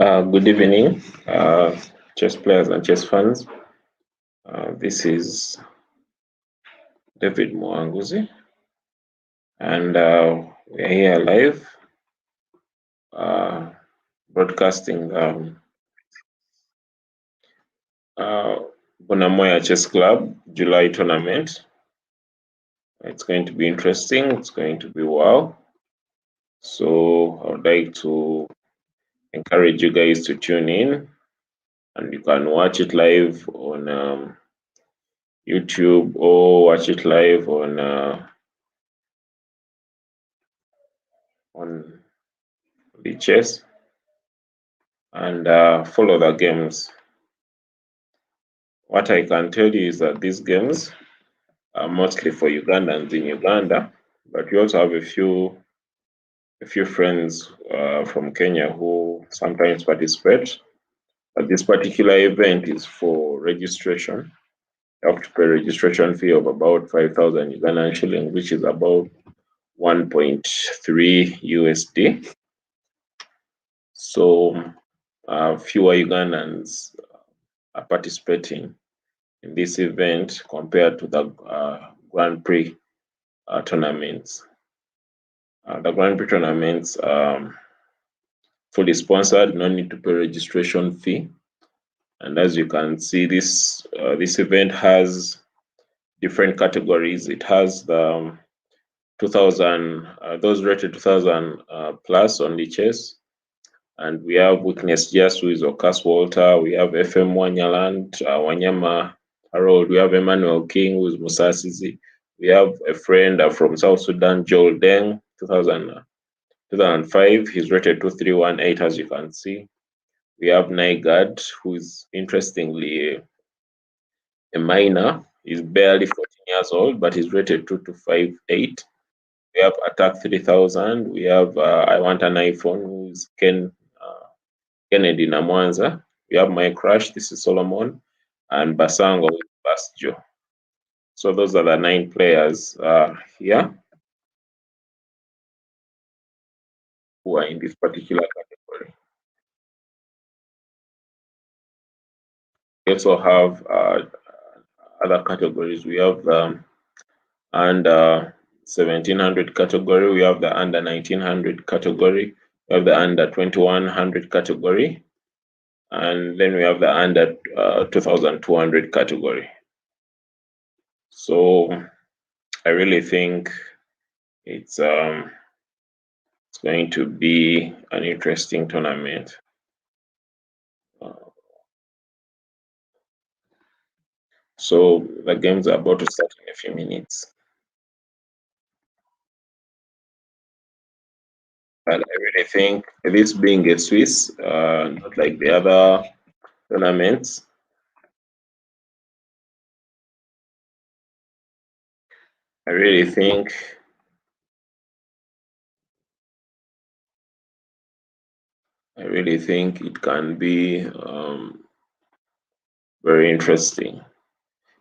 Good evening, chess players and chess fans. This is David Mwanguzi, and we are here live, broadcasting Bunamwaya Chess Club July tournament. It's going to be interesting. It's going to be wow. So I would like to encourage you guys to tune in, and you can watch it live on YouTube or watch it live on the chess and follow the games. What I can tell you is that these games are mostly for Ugandans in Uganda, but we also have a few friends from Kenya who sometimes participate. But this particular event is for registration. You have to pay a registration fee of about 5,000 Ugandan shilling, which is about 1.3 USD. So fewer Ugandans are participating in this event compared to the Grand Prix tournaments. The Grand Prix tournaments fully sponsored, no need to pay registration fee. And as you can see, this event has different categories. It has the 2000, those rated 2000 plus on the chess. And we have Witness Just, who is Okas Walter. We have FM Wanyaland, Wanyama Harold. We have Emmanuel King, who is Musasizi. We have a friend from South Sudan, Joel Deng, 2005. He's rated 2318, as you can see. We have Naigad, who is interestingly a minor. He's barely 14 years old, but he's rated 2258. We have Attack 3000. We have I Want an iPhone, who is Kennedy Namwanza. We have My Crush, this is Solomon, and Basango with Basjo. So those are the 9 players here who are in this particular category. We also have other categories. We have the under 1700 category. We have the under 1900 category. We have the under 2100 category. And then we have the under 2200 category. So I really think it's going to be an interesting tournament. So the games are about to start in a few minutes. But I really think this being a Swiss, not like the other tournaments, I really think it can be very interesting.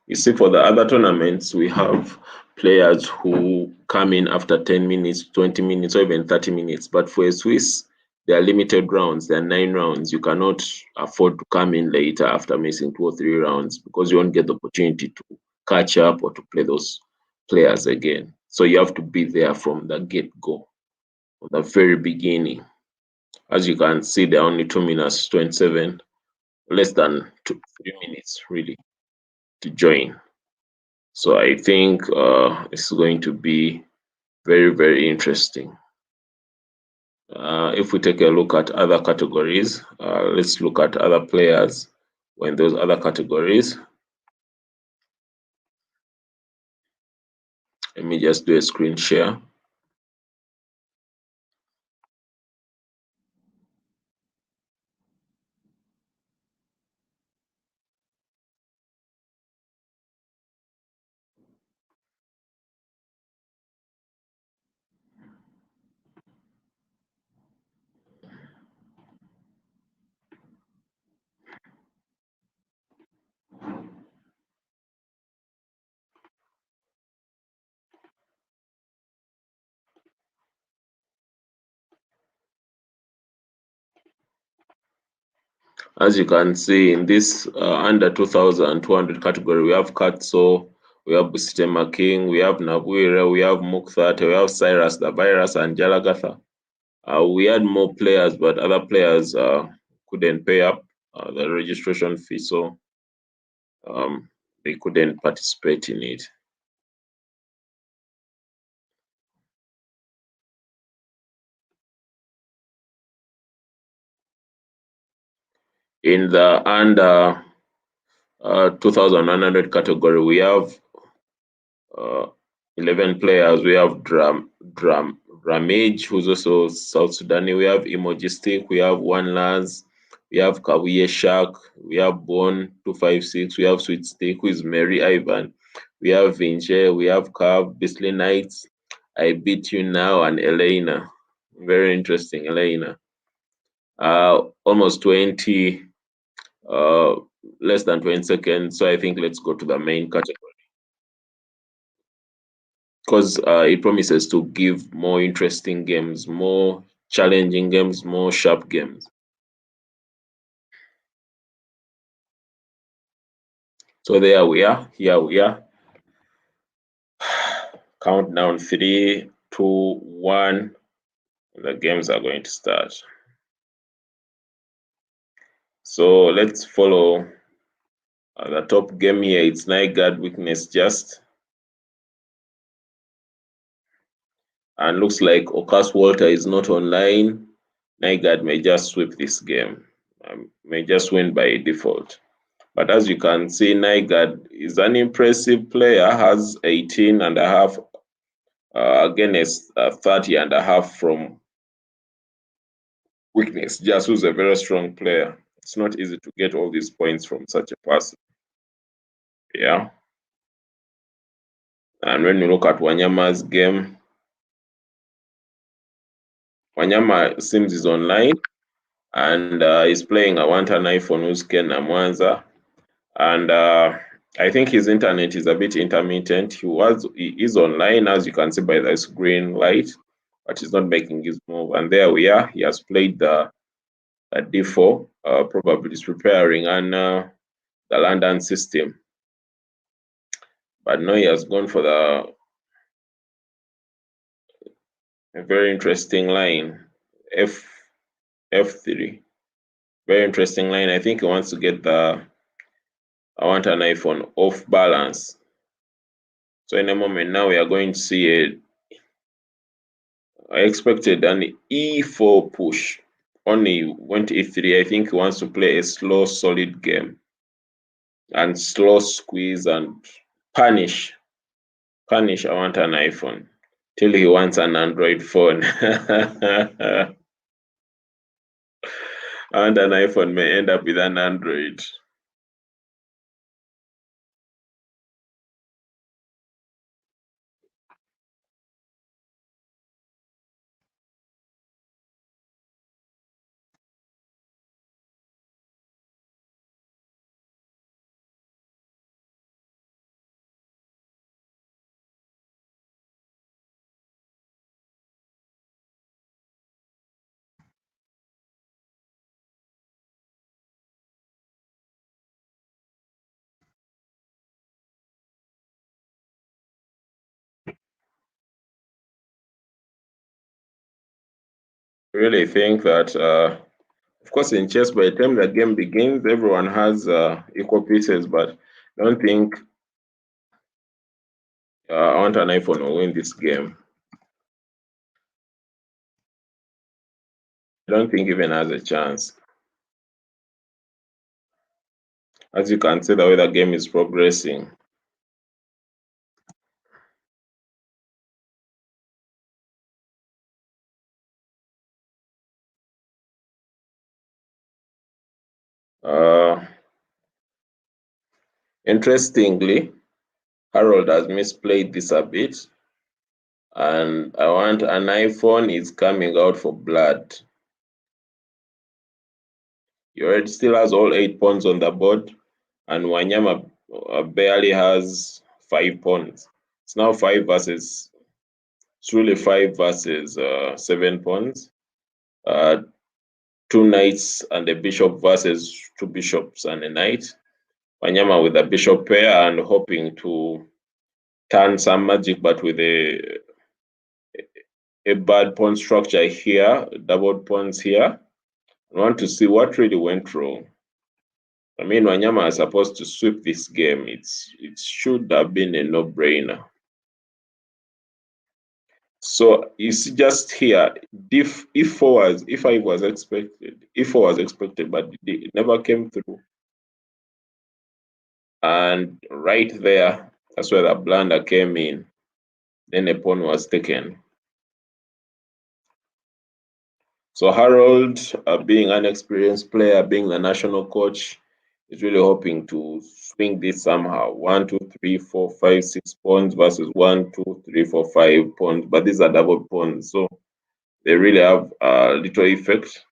You see, for the other tournaments, we have players who come in after 10 minutes, 20 minutes, or even 30 minutes. But for a Swiss, there are limited rounds. There are 9 rounds. You cannot afford to come in later after missing 2 or 3 rounds because you won't get the opportunity to catch up or to play those players again. So you have to be there from the get-go, from the very beginning. As you can see, there are only 2 minutes 27, less than 3 minutes really to join. So I think it's going to be very, very interesting. If we take a look at other categories, let's look at other players in those other categories. Let me just do a screen share. As you can see in this under 2,200 category, we have Katso, we have Busitema King, we have Nabwire, we have Mukthate, we have Cyrus the Virus, and Jalagatha. We had more players, but other players couldn't pay up the registration fee, so they couldn't participate in it. In the under 2,100 category, we have uh, 11 players. We have Ramage, who's also South Sudanese. We have Emogistic. We have One Lance. We have Kawiye Shark. We have Bone 256. We have Sweet Stick, who is Mary Ivan. We have Vinche. We have Cav, Beastly Knights. I Beat You Now, and Elena. Very interesting, Elena. Almost 20, less than 20 seconds. So I think let's go to the main category, because it promises to give more interesting games, more challenging games, more sharp games. So there we are. Here we are. Countdown 3, 2, 1. The games are going to start. So let's follow the top game here. It's Night Guard Weakness Just. And looks like Okas Walter is not online. Night Guard may just sweep this game, may just win by default. But as you can see, Night Guard is an impressive player, has 18 and a half against 30 and a half from Weakness. Just who's a very strong player. It's not easy to get all these points from such a person. Yeah. And when you look at Wanyama's game, Wanyama seems is online and he's playing a one-turn iPhone who's Ken Namwanza. And I think his internet is a bit intermittent. He is online, as you can see by this green light, but he's not making his move. And there we are. He has played the D4, probably is preparing on the London system. But no, he has gone for a very interesting line, F3. Very interesting line. I think he wants to get I want an iPhone off balance. So in a moment now, we are going to see I expected an E4 push. Only went E3. I think he wants to play a slow, solid game and slow squeeze and punish. I want an iPhone till he wants an Android phone. I want an iPhone may end up with an Android. Really think that, of course, in chess, by the time the game begins, everyone has equal pieces, but I don't think I want an iPhone will win this game. I don't think even has a chance. As you can see, the way the game is progressing. Interestingly, Harold has misplayed this a bit, and I want an iPhone is coming out for blood. He already still has all 8 pawns on the board, and Wanyama barely has 5 pawns. It's now 5 versus, it's really 5 versus 7 pawns. two knights and a bishop versus two bishops and a knight. Wanyama with a bishop pair and hoping to turn some magic, but with a bad pawn structure here, doubled pawns here. I want to see what really went wrong. I mean, Wanyama is supposed to sweep this game. It should have been a no-brainer. So you see just here, if5 was expected, but it never came through. And right there, that's where the blunder came in. Then a pawn was taken. So Harold, being an experienced player, being the national coach, is really hoping to swing this somehow. 1, 2, 3, 4, 5, 6 pawns versus 1, 2, 3, 4, 5 pawns. But these are double pawns, so they really have little effect.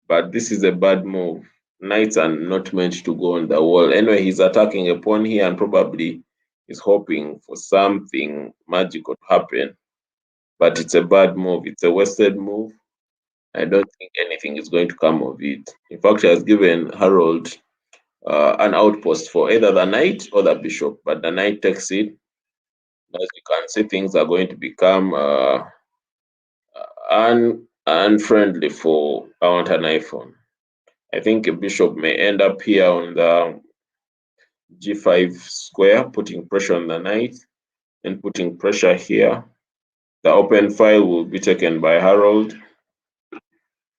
But this is a bad move. Knights are not meant to go on the wall. Anyway, he's attacking a pawn here and probably is hoping for something magical to happen. But it's a bad move. It's a wasted move. I don't think anything is going to come of it. In fact, he has given Harold an outpost for either the knight or the bishop, but the knight takes it. As you can see, things are going to become unfriendly for I want an iPhone. I think a bishop may end up here on the g5 square, putting pressure on the knight and putting pressure here. The open file will be taken by Harold.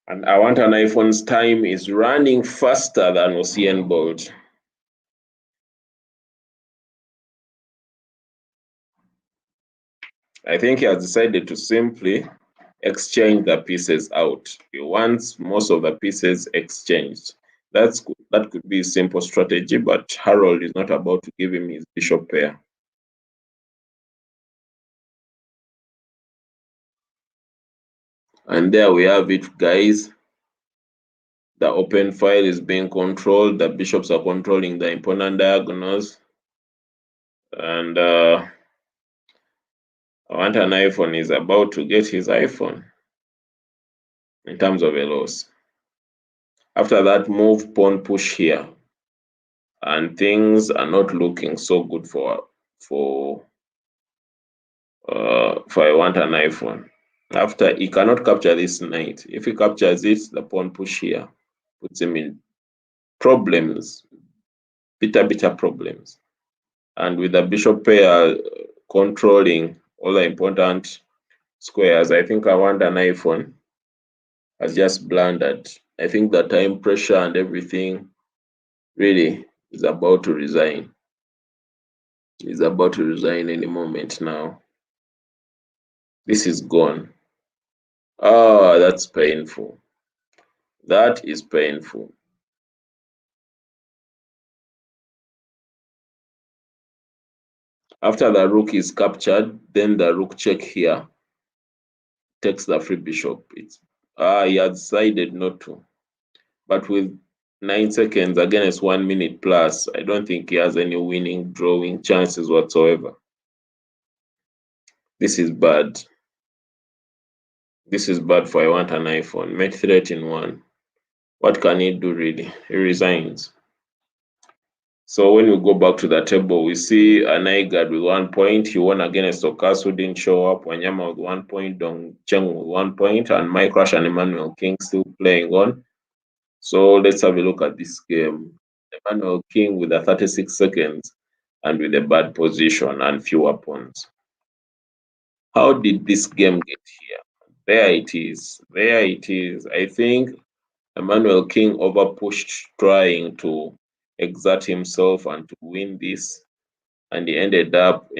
And I want an iPhone's time is running faster than Usain Bolt. I think he has decided to simply exchange the pieces out. He wants most of the pieces exchanged. That could be a simple strategy, but Harold is not about to give him his bishop pair. And there we have it, guys. The open file is being controlled. The bishops are controlling the important diagonals. And I want an iPhone is about to get his iPhone in terms of a loss. After that move, pawn push here. And things are not looking so good for I want an iPhone. After he cannot capture this knight. If he captures it, the pawn push here puts him in problems, bitter problems. And with the bishop pair controlling all the important squares, I think I want an iPhone has just blundered. I think the time pressure and everything really is about to resign. He's about to resign any moment now. This is gone. Oh, that's painful. That is painful. After the rook is captured, then the rook check here takes the free bishop. He had decided not to. But with 9 seconds against 1 minute plus, I don't think he has any winning, drawing chances whatsoever. This is bad. This is bad for I want an iPhone. Mate threat in one. What can he do really? He resigns. So when we go back to the table, we see Anaigad with 1 point. He won against Okas, who didn't show up. Wanyama with 1 point. Dong Cheng with 1 point. And Mike Rush and Emmanuel King still playing on. So let's have a look at this game. Emmanuel King with the 36 seconds and with a bad position and fewer pawns. How did this game get here? There it is. There it is. I think Emmanuel King overpushed trying to exert himself and to win this, and he ended up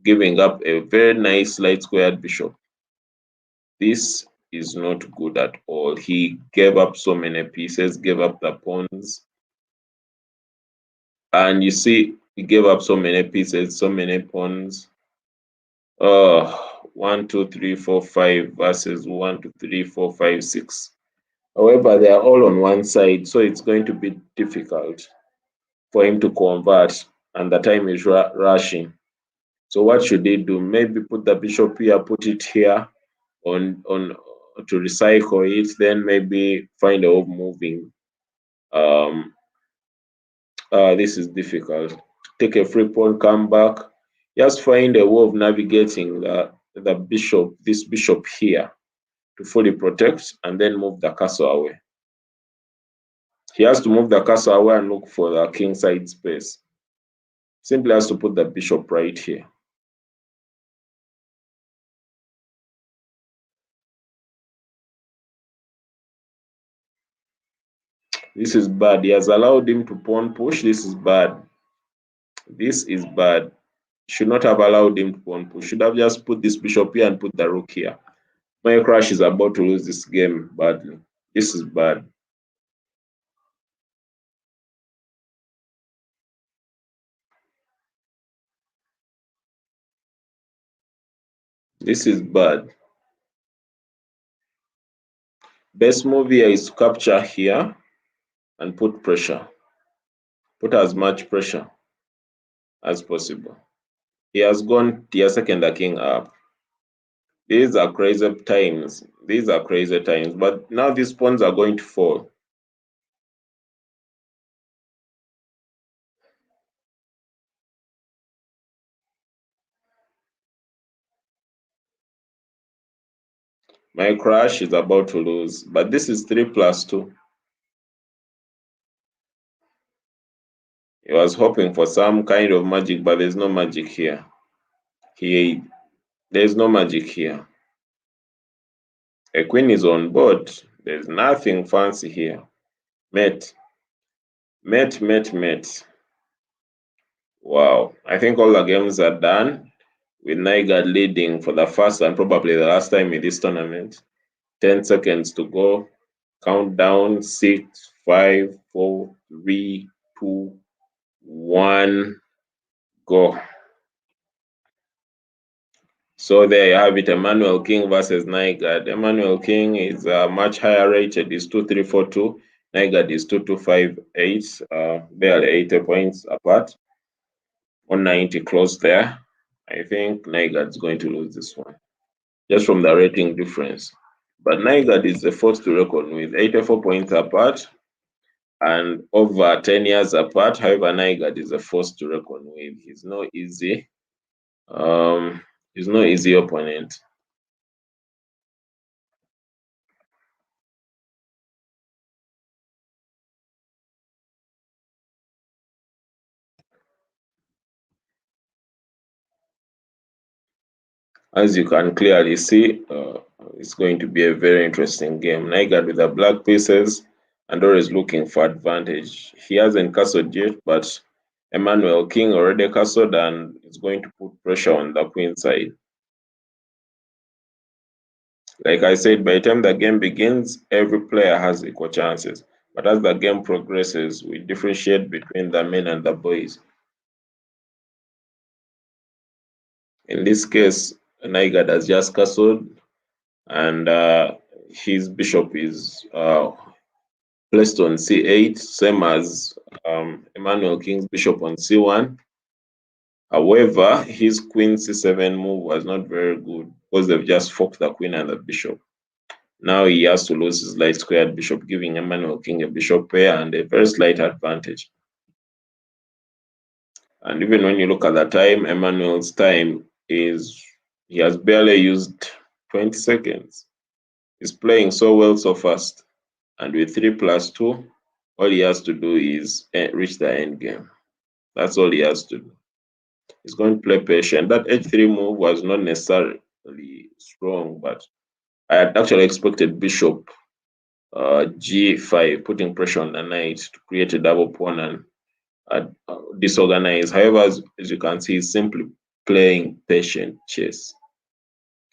giving up a very nice light squared bishop. This is not good at all. He gave up so many pieces, gave up the pawns, and you see he gave up so many pieces, so many pawns. 1, 2, 3, 4, 5 versus 1, 2, 3, 4, 5, 6. However, they are all on one side, so it's going to be difficult for him to convert, and the time is rushing. So what should he do? Maybe put the bishop here, put it here on to recycle it, then maybe find a way of moving. Um, this is difficult. Take a free pawn, come back. Just find a way of navigating the bishop, this bishop here, to fully protect, and then move the castle away. He has to move the castle away and look for the king side space. Simply has to put the bishop right here. This is bad. He has allowed him to pawn push. This is bad. This is bad. Should not have allowed him to pawn push. Should have just put this bishop here and put the rook here. My crush is about to lose this game badly. This is bad. This is bad. Best move here is to capture here and put pressure. Put as much pressure as possible. He has gone tier second the king up. These are crazy times. These are crazy times. But now these pawns are going to fall. My crush is about to lose. But this is 3+2. He was hoping for some kind of magic, but there's no magic here. There's no magic here. A queen is on board. There's nothing fancy here. Mate. Mate, mate, mate. Wow. I think all the games are done with Nygaard leading for the first and probably the last time in this tournament. 10 seconds to go. Countdown 6, 5, 4, 3, 2, 1. Go. So there you have it, Emmanuel King versus Nygaard. Emmanuel King is much higher rated, is 2342. Nygaard is 2258, barely 80 points apart. 190 close there. I think Nygaard is going to lose this one, just from the rating difference. But Nygaard is the first to reckon with, 84 points apart and over 10 years apart. However, Nygaard is the first to reckon with. He's no easy. He's no easy opponent. As you can clearly see, it's going to be a very interesting game. Nygaard with the black pieces and always looking for advantage. He hasn't castled yet, but Emmanuel King already castled and is going to put pressure on the queen side. Like I said, by the time the game begins, every player has equal chances. But as the game progresses, we differentiate between the men and the boys. In this case, Nygaard has just castled, and his bishop is placed on c8, same as Emmanuel King's bishop on c1. However, his queen c7 move was not very good because they've just forked the queen and the bishop. Now he has to lose his light squared bishop, giving Emmanuel King a bishop pair and a very slight advantage. And even when you look at the time, Emmanuel's time is, he has barely used 20 seconds. He's playing so well so fast. And with 3+2, all he has to do is reach the end game. That's all he has to do. He's going to play patient. That h3 move was not necessarily strong, but I had actually expected bishop g5, putting pressure on the knight to create a double pawn and disorganize. However, as you can see, he's simply playing patient chess.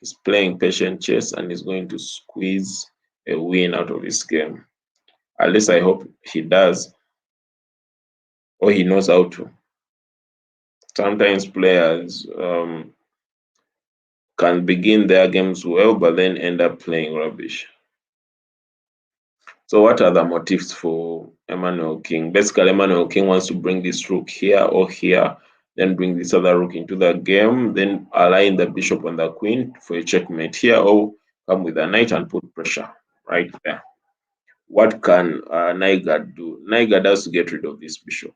He's playing patient chess and he's going to squeeze a win out of his game. At least I hope he does, or he knows how to. Sometimes players can begin their games well, but then end up playing rubbish. So what are the motives for Emmanuel King? Basically, Emmanuel King wants to bring this rook here or here, then bring this other rook into the game, then align the bishop and the queen for a checkmate here, or come with a knight and put pressure right there. What can Nygaard do? Nygaard has to get rid of this bishop.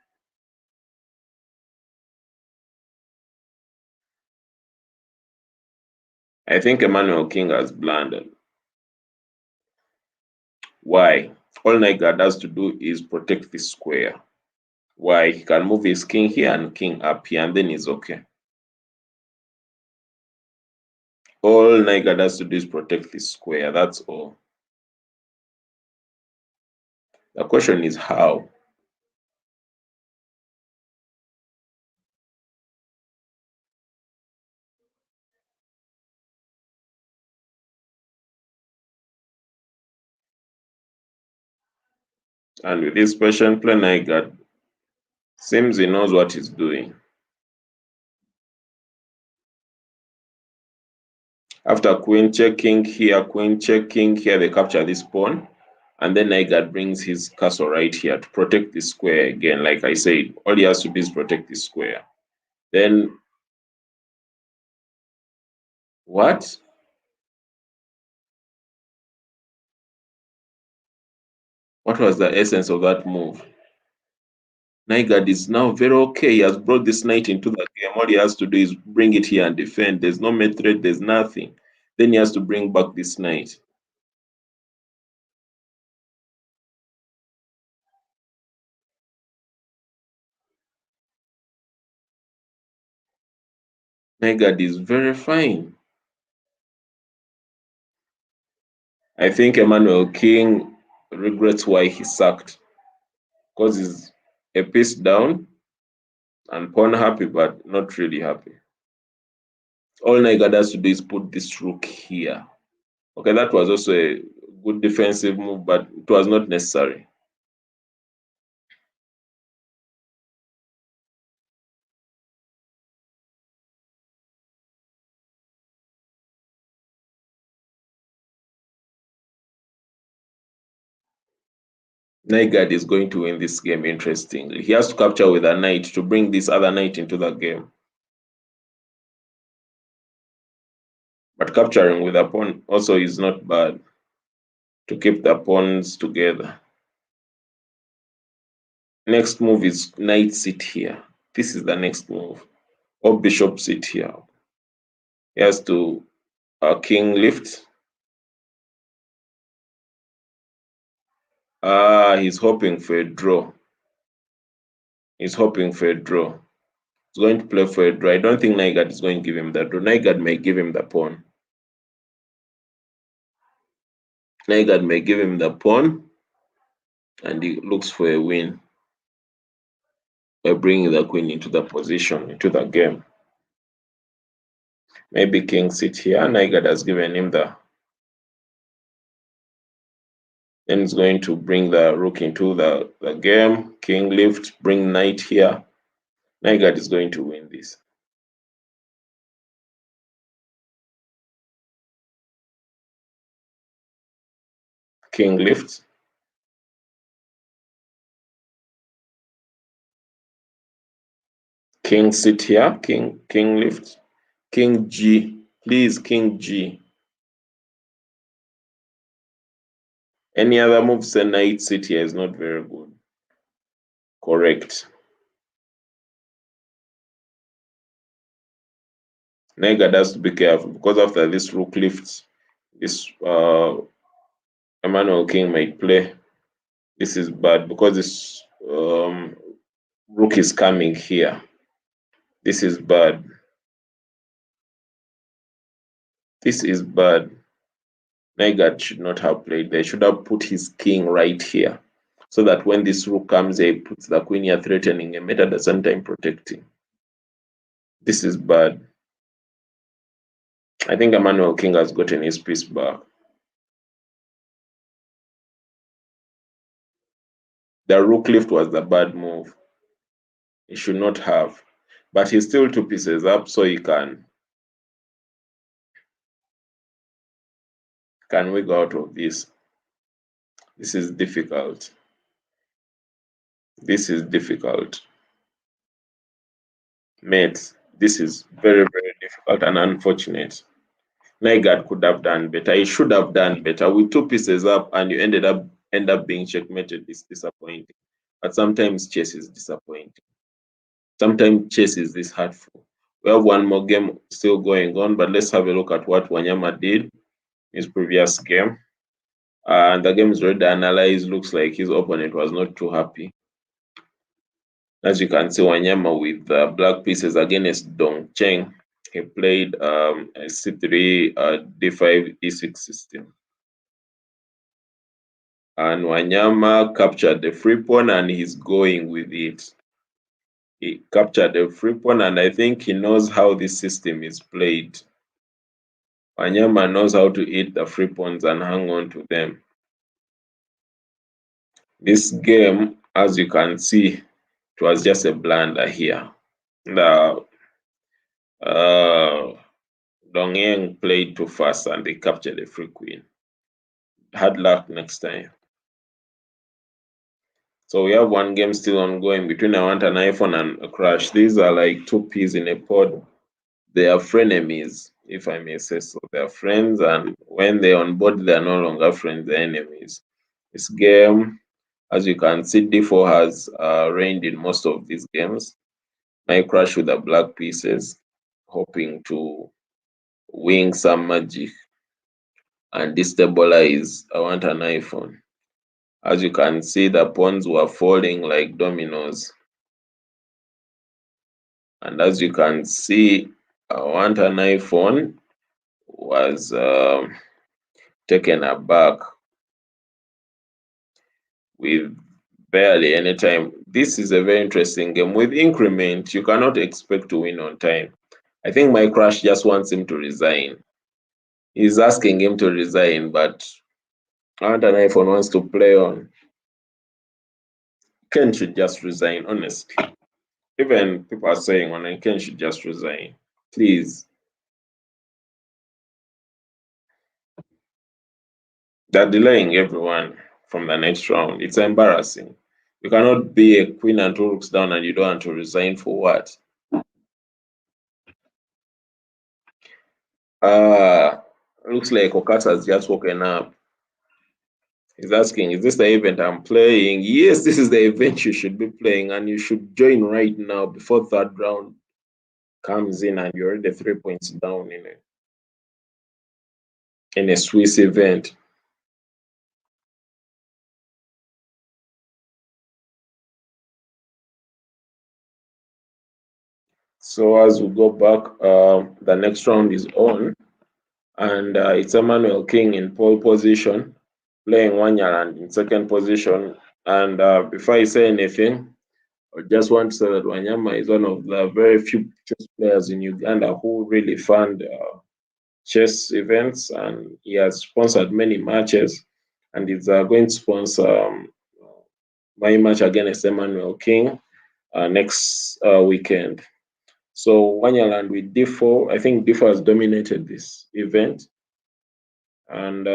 I think Emmanuel King has blundered. Why? All Nygaard has to do is protect this square. Why? He can move his king here and king up here, and then he's okay. All Nygaard has to do is protect this square. That's all. The question is how. And with this patient play, Nygaard seems he knows what he's doing. After queen checking here, they capture this pawn. And then Nygaard brings his castle right here to protect the square again. Like I said, all he has to do is protect the square. Then, what? What was the essence of that move? Nygaard is now very okay. He has brought this knight into the game. All he has to do is bring it here and defend. There's no mate threat, there's nothing. Then he has to bring back this knight. Nygaard is very fine. I think Emmanuel King regrets why he sacked, because he's a piece down and pawn happy, but not really happy. All Nygaard has to do is put this rook here. Okay, that was also a good defensive move, but it was not necessary. Nygaard is going to win this game interestingly. He has to capture with a knight to bring this other knight into the game. But capturing with a pawn also is not bad to keep the pawns together. Next move is knight sit here. This is the next move. Or bishop sit here. He has to king lift. He's hoping for a draw. He's hoping for a draw. He's going to play for a draw. I don't think Nygaard is going to give him the draw. Nygaard may give him the pawn. Nygaard may give him the pawn, and he looks for a win by bringing the queen into the position, into the game. Maybe king sit here. Nygaard has given him the. Then he's going to bring the rook into the game. King lift, bring knight here. Nygaard is going to win this. King lift. King sit here. King lift. King G. Please, King G. Any other move, say knight sit here is not very good. Correct. Nygaard has to be careful because after this rook lifts, this Emmanuel King might play. This is bad because this rook is coming here. This is bad. This is bad. Nygaard should not have played. They should have put his king right here, so that when this rook comes here, he puts the queen here, threatening him, at the same time protecting. This is bad. I think Emmanuel King has gotten his piece back. The rook lift was the bad move. He should not have. But he's still 2 pieces up, so he can wiggle out of this. This is difficult. This is difficult. Mates, this is very, very difficult and unfortunate. Nygaard could have done better. He should have done better. With two pieces up, and you end up being checkmated. It's disappointing. But sometimes chess is disappointing. Sometimes chess is this hurtful. We have one more game still going on, but let's have a look at what Wanyama did in his previous game. And the game is already analyzed. Looks like his opponent was not too happy. As you can see, Wanyama with black pieces against Dong Cheng. He played a c3, d5, e6 system. And Wanyama captured the free pawn and he's going with it. He captured the free pawn, and I think he knows how this system is played. Wanyama knows how to eat the free pawns and hang on to them. This game, as you can see, it was just a blunder here. The Dong Yang played too fast and they captured the free queen. Hard luck next time. So we have one game still ongoing between I Want an iPhone and a Crash. These are like two peas in a pod. They are frenemies, if I may say so. They are friends, and when they're on board, they are no longer friends, they're enemies. This game, as you can see, D4 has reigned in most of these games. I Crash with the black pieces, hoping to wing some magic and destabilize I Want an iPhone. As you can see, the pawns were falling like dominoes. And as you can see, I Want an iPhone was taken aback with barely any time. This is a very interesting game. With increment, you cannot expect to win on time. I think my crush just wants him to resign. He's asking him to resign, but I Want an iPhone wants to play on. Ken should just resign, honestly. Even people are saying Ken should just resign. Please. They're delaying everyone from the next round. It's embarrassing. You cannot be a queen and two rooks down and you don't want to resign for what? Looks like Okasa has just woken up. He's asking, is this the event I'm playing? Yes, this is the event you should be playing, and you should join right now before third round comes in and you're already 3 points down in a Swiss event. So as we go back, the next round is on, and it's Emmanuel King in pole position, playing Wanyaland in second position. And before I say anything, I just want to say that Wanyama is one of the very few chess players in Uganda who really fund chess events, and he has sponsored many matches, and he's going to sponsor my match against Emmanuel King next weekend. So Wanyaland with D4, I think D4 has dominated this event, and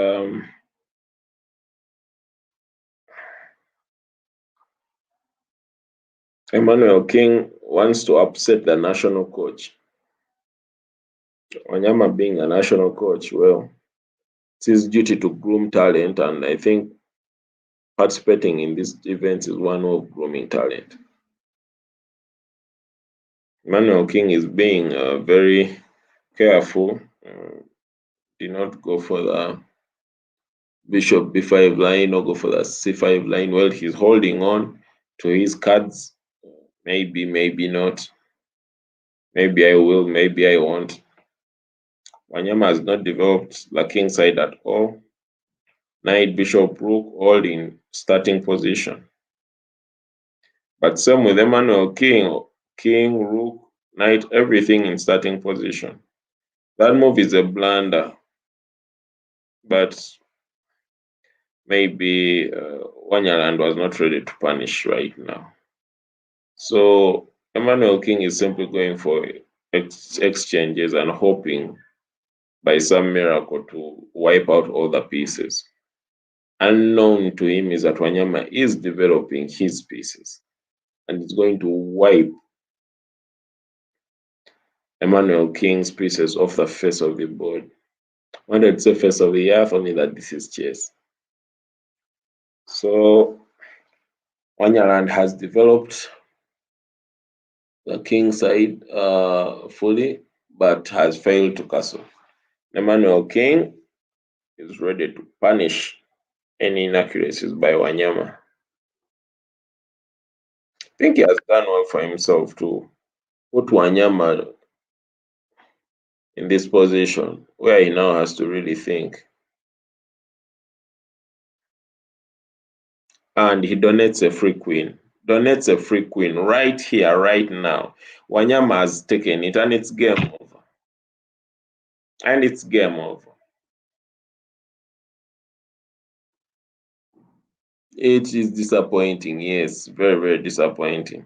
Emmanuel King wants to upset the national coach. Wanyama being a national coach, well, it's his duty to groom talent, and I think participating in this event is one of grooming talent. Emmanuel King is being very careful. Did not go for the bishop b5 line or go for the c5 line. Well, he's holding on to his cards. Maybe, maybe not. Maybe I will, maybe I won't. Wanyama has not developed the king side at all. Knight, bishop, rook, all in starting position. But same with Emmanuel King, king, rook, knight, everything in starting position. That move is a blunder, but maybe Wanyaland was not ready to punish right now. So Emmanuel King is simply going for exchanges and hoping by some miracle to wipe out all the pieces. Unknown to him is that Wanyama is developing his pieces and is going to wipe Emmanuel King's pieces off the face of the board. Wanted to say face of the earth, only that this is chess. So Wanyaland has developed the king side fully, but has failed to castle. Emmanuel King is ready to punish any inaccuracies by Wanyama. I think he has done well for himself to put Wanyama in this position where he now has to really think. And he donates a free queen. Donates a free queen right here, right now. Wanyama has taken it, and it's game over. And it's game over. It is disappointing, yes, very, very disappointing.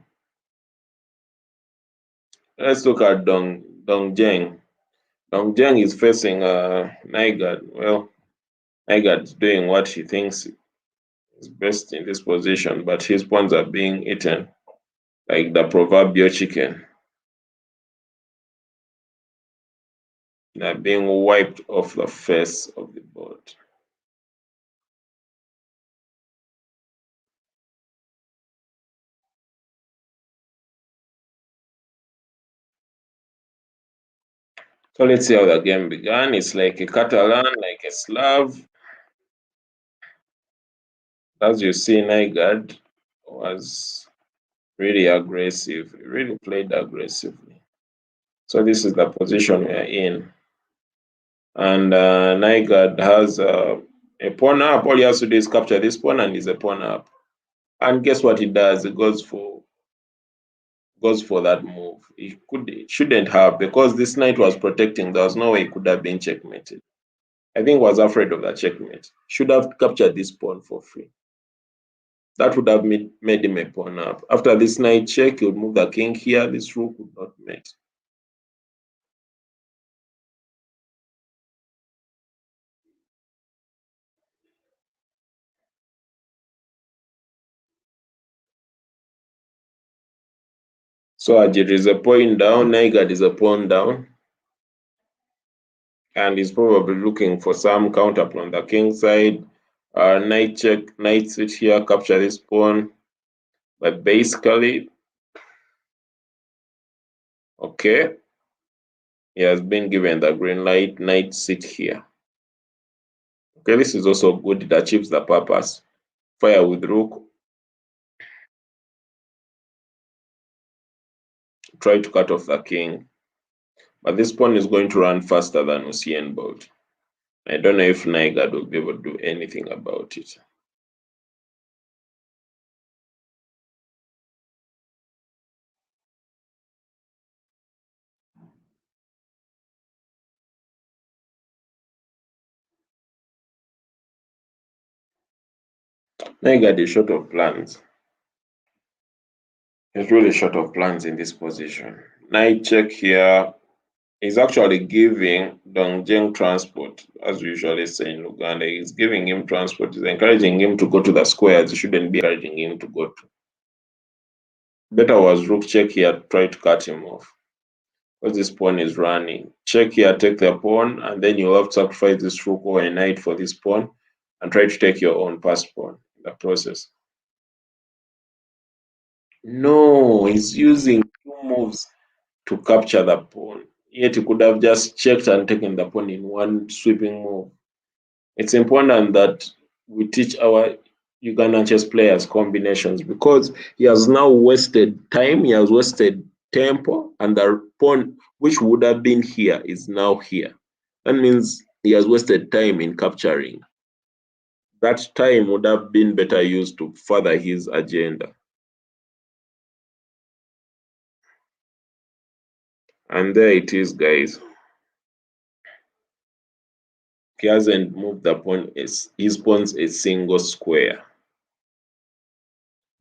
Let's look at Dong Jeng. Dong Jeng is facing Naigad. Well, Naigad is doing what he thinks is best in this position, but his pawns are being eaten like the proverbial chicken. They're being wiped off the face of the board. So let's see how the game began. It's like a Catalan, like a Slav. As you see, Naigad was really aggressive. He really played aggressively. So this is the position we are in. And Naigad has a pawn up. All he has to do is capture this pawn and he's a pawn up. And guess what he does? He goes for that move. He shouldn't have, because this knight was protecting. There was no way he could have been checkmated. I think was afraid of that checkmate. Should have captured this pawn for free. That would have made him a pawn up. After this knight check, he would move the king here. This rook would not mate. So Ajit is a pawn down, Naigad is a pawn down, and he's probably looking for some counter on the king side. Knight check, knight sit here, capture this pawn. But basically, okay, he has been given the green light, knight sit here. Okay, this is also good, it achieves the purpose. Fire with rook, try to cut off the king. But this pawn is going to run faster than Usain Bolt. I don't know if Naigad will be able to do anything about it. Naigad is short of plans. He's really short of plans in this position. Knight check here is actually giving Dongjeng transport, as we usually say in Uganda. He's giving him transport. He's encouraging him to go to the squares. He shouldn't be encouraging him to go to. Better was rook check here, try to cut him off. Because this pawn is running. Check here, take the pawn, and then you have to sacrifice this rook or a knight for this pawn and try to take your own pass pawn in the process. No, he's using two moves to capture the pawn. Yet he could have just checked and taken the pawn in one sweeping move. It's important that we teach our Ugandan chess players combinations, because he has now wasted time, he has wasted tempo, and the pawn which would have been here is now here. That means he has wasted time in capturing. That time would have been better used to further his agenda. And there it is, guys. He hasn't moved the pawn, his pawn's a single square.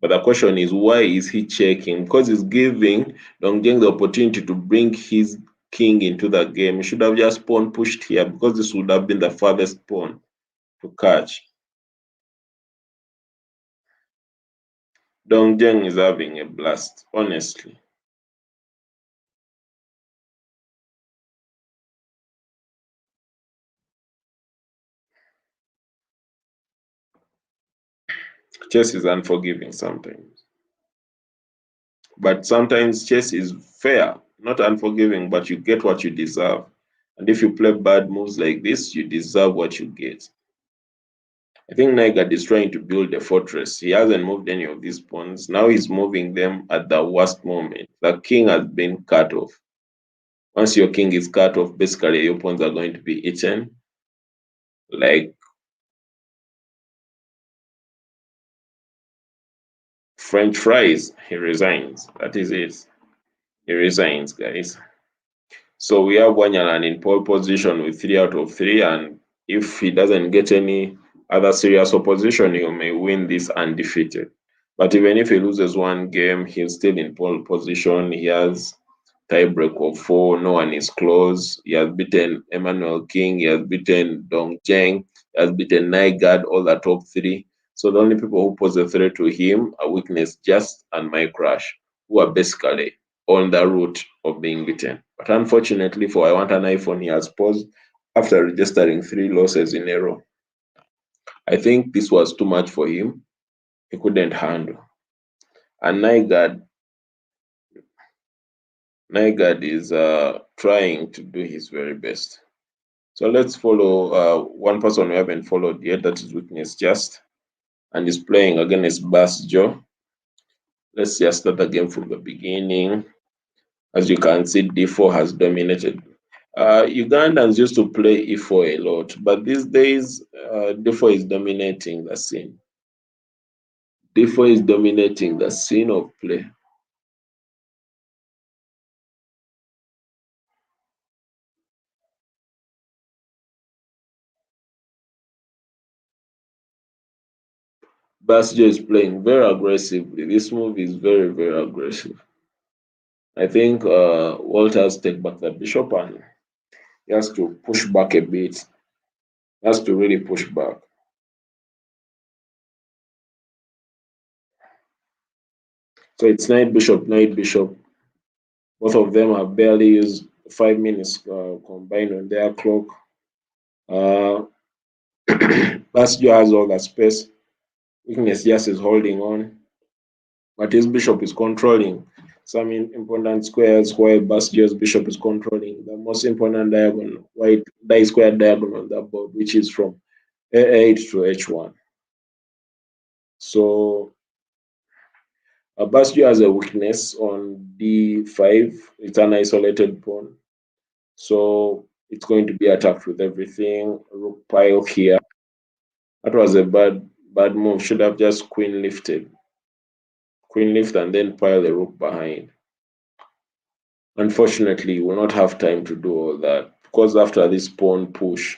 But the question is, why is he checking? Because he's giving Dongjeng the opportunity to bring his king into the game. He should have just pawn pushed here, because this would have been the farthest pawn to catch. Dongjeng is having a blast, honestly. Chess is unforgiving sometimes. But sometimes chess is fair, not unforgiving, but you get what you deserve. And if you play bad moves like this, you deserve what you get. I think Nygard is trying to build a fortress. He hasn't moved any of these pawns. Now he's moving them at the worst moment. The king has been cut off. Once your king is cut off, basically your pawns are going to be eaten. Like French fries, he resigns. That is it. He resigns, guys. So we have Wanyalan in pole position with 3 out of 3, and if he doesn't get any other serious opposition, he may win this undefeated. But even if he loses one game, he's still in pole position. He has tiebreak of 4. No one is close. He has beaten Emmanuel King. He has beaten Dong Zheng. He has beaten Nygard, all the top 3. So the only people who pose a threat to him are Weakness Just and My Crush, who are basically on the route of being beaten. But unfortunately for I Want an iPhone, he has paused after registering 3 losses in a row. I think this was too much for him. He couldn't handle. And Nygard is trying to do his very best. So let's follow one person we haven't followed yet, that is Weakness Just, and he's playing against Bass Joe. Let's just start the game from the beginning. As you can see, D4 has dominated. Ugandans used to play E4 a lot, but these days, D4 is dominating the scene. D4 is dominating the scene of play. Basjo is playing very aggressively. This move is very, very aggressive. I think Walters take back the bishop and he has to push back a bit. He has to really push back. So it's knight bishop, knight bishop. Both of them have barely used 5 minutes combined on their clock. Basjo has all the space. Weakness Just is holding on, but his bishop is controlling some important squares while Basjo's bishop is controlling the most important diagonal, white die square diagonal on the board, which is from A8 to H1. So Basjo has a weakness on D5. It's an isolated pawn. So it's going to be attacked with everything. Rook pile here. That was a bad move. Should have just queen lifted. Queen lift and then pile the rook behind. Unfortunately, you will not have time to do all that because after this pawn push,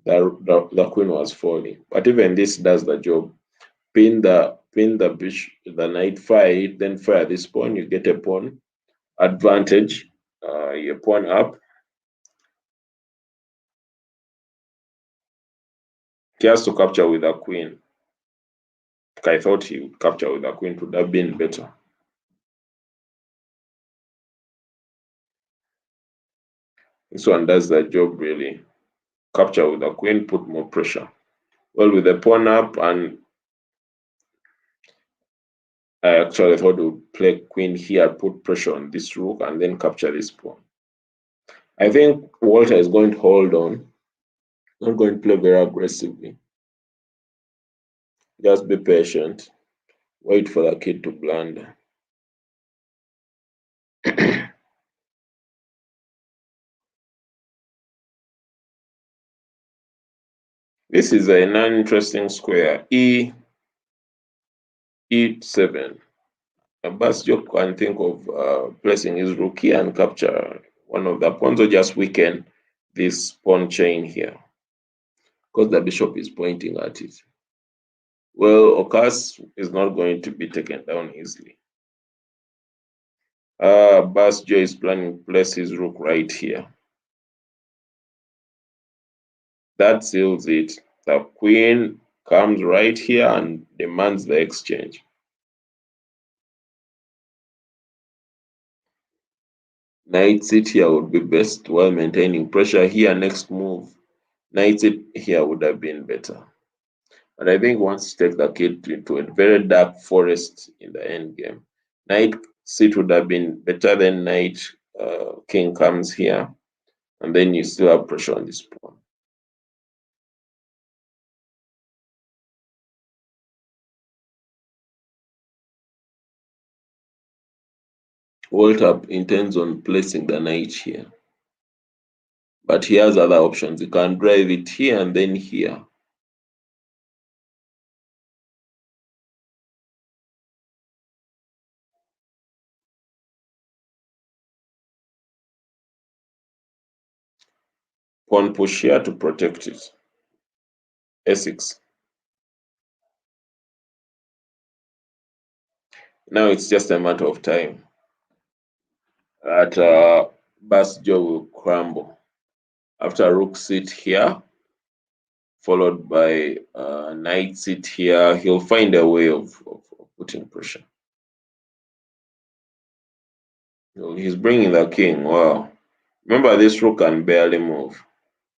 the queen was falling. But even this does the job. Pin the bishop, the knight, fire it, then fire this pawn. You get a pawn advantage. Your pawn up. He has to capture with a queen. I thought he would capture with a queen. It would have been better. This one does the job really. Capture with a queen, put more pressure. Well, with the pawn up, and I actually thought we would play queen here, put pressure on this rook, and then capture this pawn. I think Walter is going to hold on, not going to play very aggressively. Just be patient. Wait for the kid to blunder. This is an interesting square. E7. Basjo can think of placing his rook here and capture one of the pawns, or just weaken this pawn chain here because the bishop is pointing at it. Well, Okas is not going to be taken down easily. Basjo is planning to place his rook right here. That seals it. The queen comes right here and demands the exchange. Knight sit here would be best while maintaining pressure here. Next move, knight sit here would have been better. But I think he wants to take the kid into a very dark forest in the end game. Knight c would have been better than knight king comes here, and then you still have pressure on this pawn. Walter intends on placing the knight here, but he has other options. He can drive it here and then here. Pawn push here to protect it. A6. Now it's just a matter of time that Basjo will crumble. After rook sit here, followed by knight sit here, he'll find a way of putting pressure. He's bringing the king. Wow. Remember, this rook can barely move.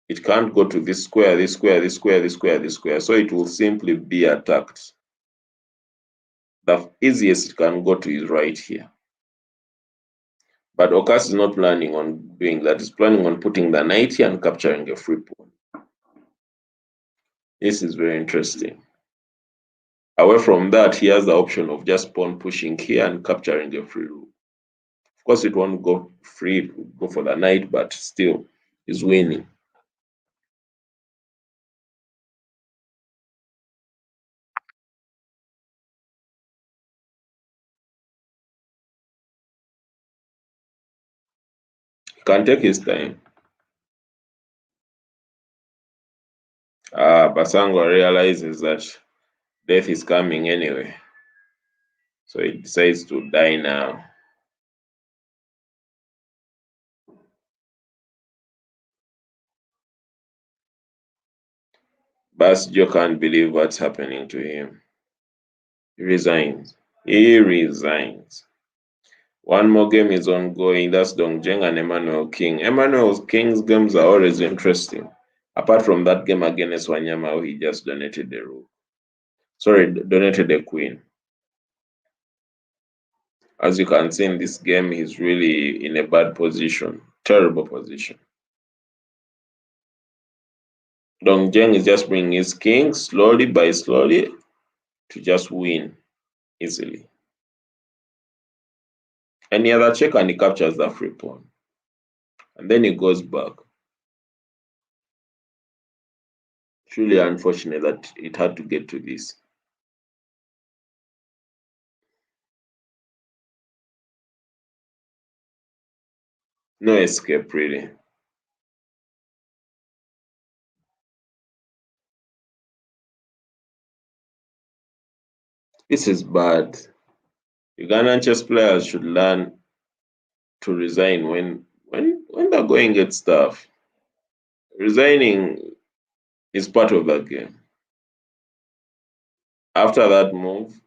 It can't go to this square, this square, this square, this square, this square. So it will simply be attacked. The easiest it can go to is right here. But Okas is not planning on doing that. He's planning on putting the knight here and capturing a free pawn. This is very interesting. Away from that, he has the option of just pawn pushing here and capturing a free rook. Of course, it won't go free, it will go for the knight, but still, he's winning. He can take his time. Basango realizes that death is coming anyway. So he decides to die now. Basjo can't believe what's happening to him. He resigns. He resigns. One more game is ongoing. That's Dongjeng and Emmanuel King. Emmanuel King's games are always interesting. Apart from that game against Wanyama, he just donated the rook. Sorry, donated the queen. As you can see in this game, he's really in a bad position. Terrible position. Dongjeng is just bringing his king slowly by slowly to just win easily. Any other check and he captures the free pawn. And then he goes back. It's really unfortunate that it had to get to this. No escape, really. This is bad. Ugandan chess players should learn to resign when the going gets tough. Resigning is part of that game. After that move,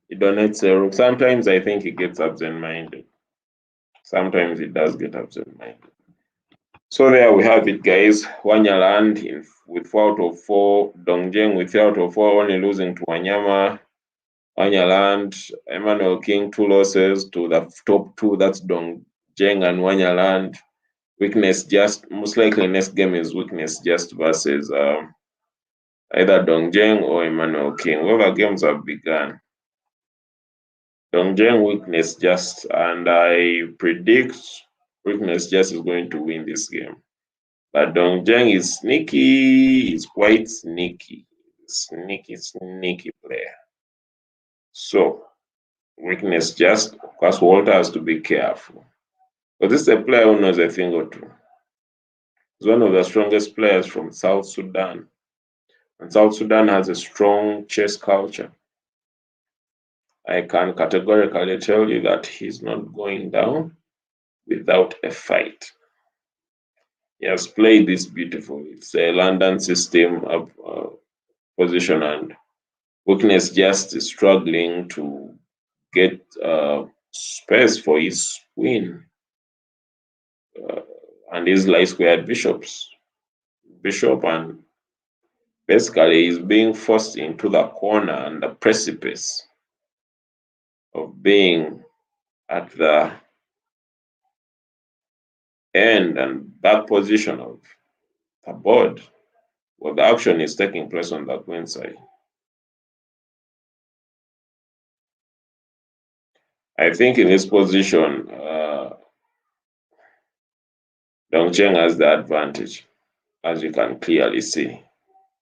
he donates a rook. Sometimes I think he gets absent-minded. Sometimes he does get absent-minded. So there we have it, guys. Wanyaland with 4 out of 4. Dongjeng with 3 out of 4, only losing to Wanyama. Wanyaland, Emmanuel King, 2 losses to the top 2. That's Dongjeng and Wanyaland. Weakness just, most likely next game is weakness just versus either Dongjeng or Emmanuel King. Well, the games have begun. Dongjeng weakness just, and I predict weakness just is going to win this game. But Dongjeng is sneaky, he's quite sneaky. Sneaky player. So, weakness just, of course, Walter has to be careful. But this is a player who knows a thing or two. He's one of the strongest players from South Sudan. And South Sudan has a strong chess culture. I can categorically tell you that he's not going down without a fight. He has played this beautifully. It's a London system of position, and weakness just struggling to get space for his queen uh, and his light squared bishop, and basically he's being forced into the corner and the precipice of being at the end and back position of the board where the action is taking place on the queen side. I think in this position, Dongcheng has the advantage, as you can clearly see.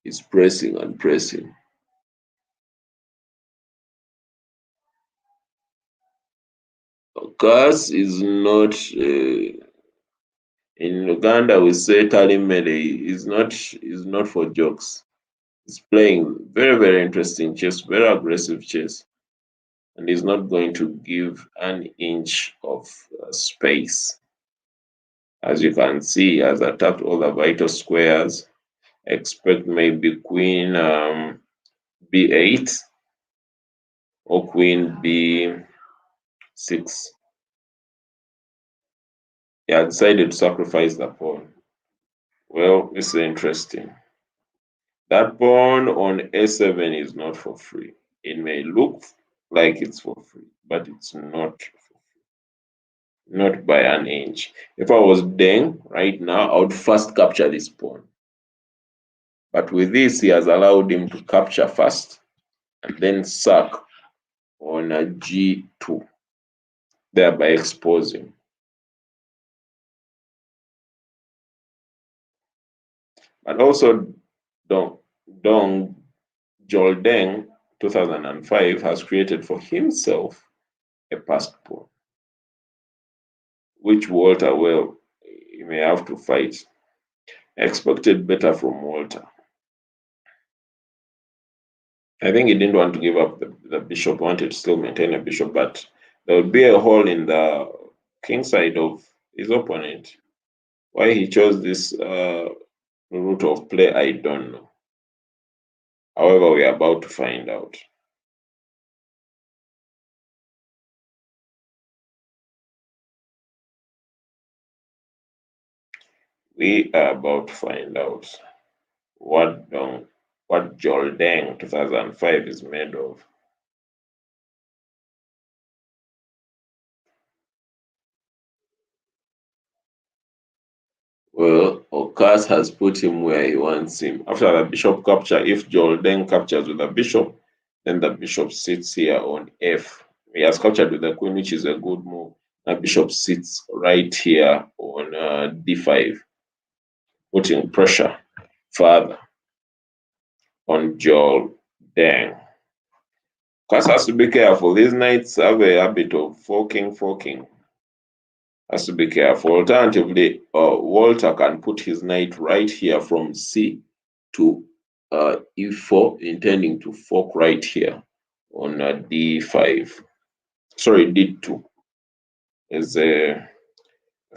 He's pressing and pressing. Gas is not in Uganda. We say Talimele is not for jokes. He's playing very interesting chess, very aggressive chess, and he's not going to give an inch of space. As you can see, he has attacked all the vital squares. Expect maybe queen b8 or queen b6. He had decided to sacrifice the pawn. Well, this is interesting. That pawn on a7 is not for free. It may look like it's for free, but it's not for free. Not by an inch. If I was Deng right now, I would first capture this pawn. But with this, he has allowed him to capture first and then sack on a g2, thereby exposing. But also, Dong Joldeng 2005 has created for himself a passed pawn, which Walter, well, he may have to fight. I expected better from Walter. I think he didn't want to give up the bishop, wanted to still maintain a bishop, but there would be a hole in the king side of his opponent. Why he chose this route of play, I don't know. However, we are about to find out. We are about to find out what Joldeng 2005 is made of. Well, Okas has put him where he wants him. After the bishop capture, if Joldeng captures with the bishop, then the bishop sits here on f. He has captured with the queen, which is a good move. The bishop sits right here on d5, putting pressure further on Joldeng. Okas has to be careful. These knights have a habit of forking. Has to be careful. Alternatively, Walter can put his knight right here from c to e4, intending to fork right here on d5. Sorry, d2 is a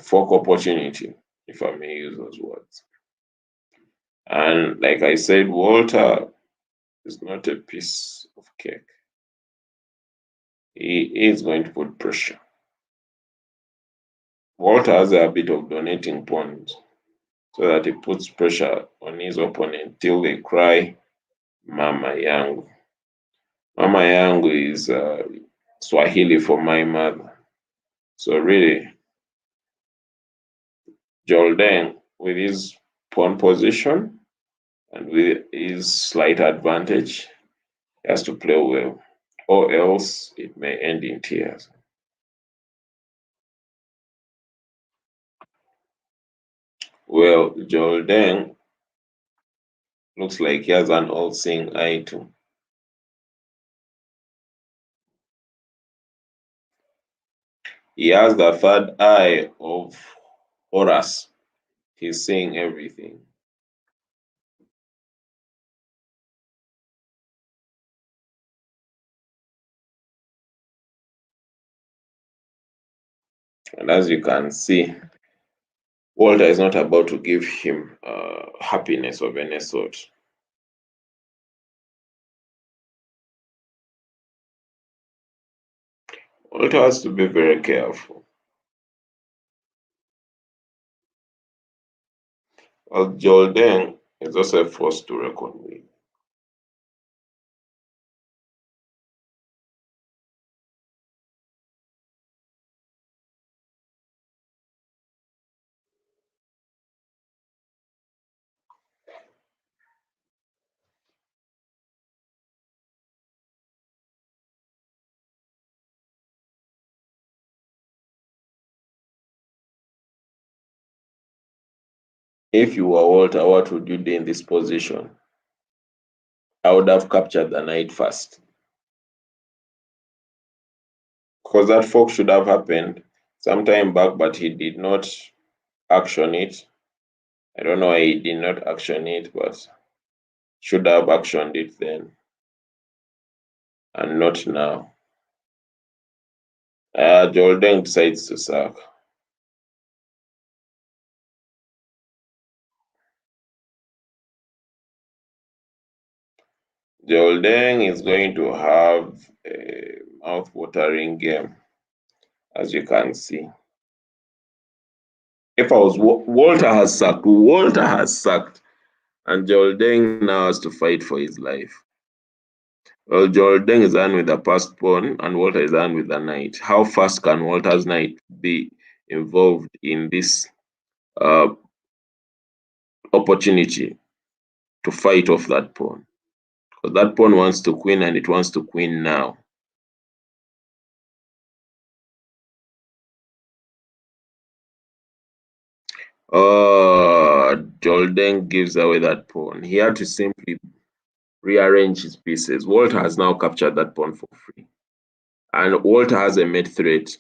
fork opportunity, if I may use those words. And like I said, Walter is not a piece of cake. He is going to put pressure. Walter has a bit of donating pawns so that he puts pressure on his opponent till they cry, Mama Yangu. Mama Yangu is Swahili for my mother. So really, Joldeng, with his pawn position and with his slight advantage, has to play well, or else it may end in tears. Well, Joldeng looks like he has an all-seeing eye too. He has the third eye of Horus. He's seeing everything. And as you can see, Walter is not about to give him happiness of any sort. Walter has to be very careful. Well, Jordan is also a force to reckon with. If you were Walter, what would you do in this position? I would have captured the knight first. Because that fork should have happened some time back, but he did not action it. I don't know why he did not action it, but should have actioned it then and not now. Jordan decides to sack. Jordan is going to have a mouth-watering game, as you can see. If I was Walter has sacked, and Jordan now has to fight for his life. Well, Jordan is on with the passed pawn, and Walter is on with the knight. How fast can Walter's knight be involved in this uh, opportunity to fight off that pawn? Because that pawn wants to queen, and it wants to queen now. Jordan gives away that pawn. He had to simply rearrange his pieces. Walter has now captured that pawn for free. And Walter has a mate threat.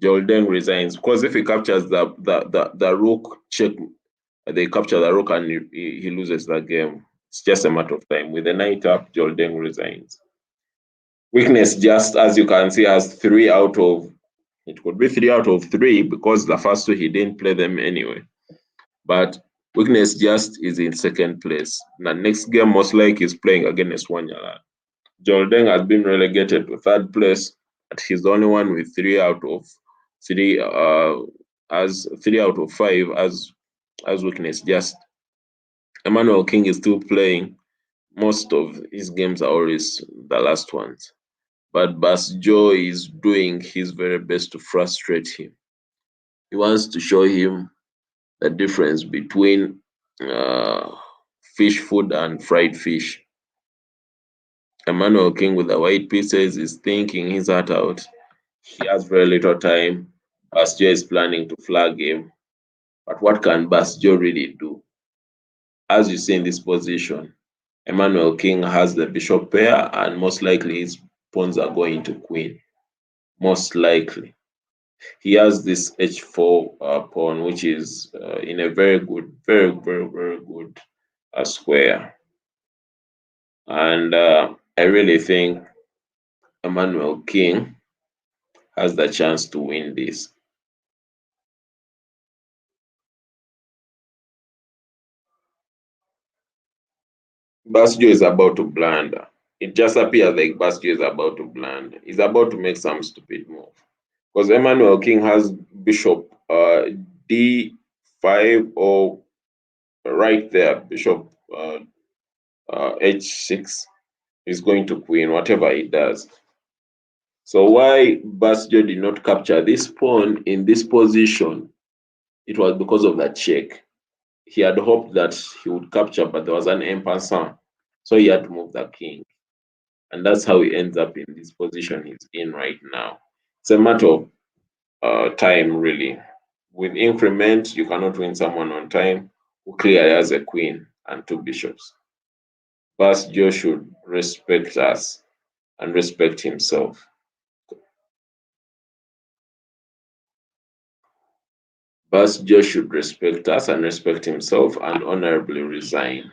Jordan resigns because if he captures the rook check, they capture the rook and he loses the game. It's just a matter of time. With the knight up, Jordan resigns. Weakness, just as you can see, has three out of it could be three out of three because the first two he didn't play them anyway. But weakness just is in second place. The next game most likely is playing against Wanyala. Jordan has been relegated to third place, but he's the only one with three as 3 out of 5 as weakness. Just Emmanuel King is still playing. Most of his games are always the last ones. But Bas Joe is doing his very best to frustrate him. He wants to show him the difference between fish food and fried fish. Emmanuel King with the white pieces is thinking his heart out. He has very little time. Basjo is planning to flag him. But what can Basjo really do? As you see in this position, Emmanuel King has the bishop pair, and most likely his pawns are going to queen. Most likely. He has this h4 pawn, which is in a very good, very good square. And I really think Emmanuel King has the chance to win this. Basjo is about to blunder. It just appears like Basjo is about to blunder. He's about to make some stupid move. Because Emmanuel King has bishop d5 or right there, bishop h6 is going to queen, whatever he does. So why Basjo did not capture this pawn in this position, it was because of that check. He had hoped that he would capture, but there was an en passant. So he had to move the king. And that's how he ends up in this position he's in right now. It's a matter of time, really. With increment, you cannot win someone on time who clearly has a queen and two bishops. Basjo should respect us and respect himself. Basjo should respect us and respect himself and honorably resign.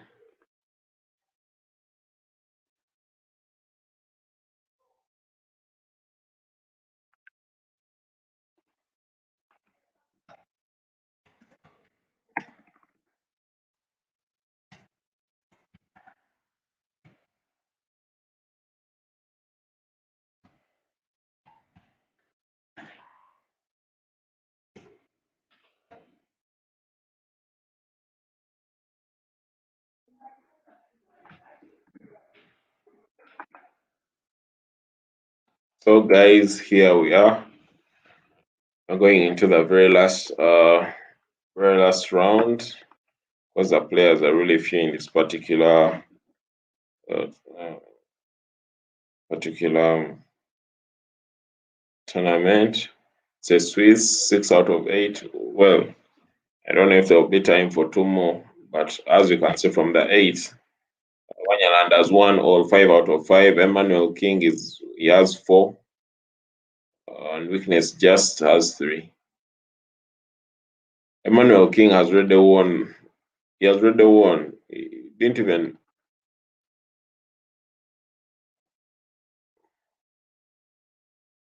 So guys, here we are. We're going into the very last round, because the players are really few in this uh, uh, particular tournament. It's a Swiss 6 out of 8. Well, I don't know if there will be time for two more, but as you can see from the 8, Wanyaland has won all 5 out of 5. Emmanuel King he has 4, and Weakness just has 3. Emmanuel King has already won. He has already won. He didn't even.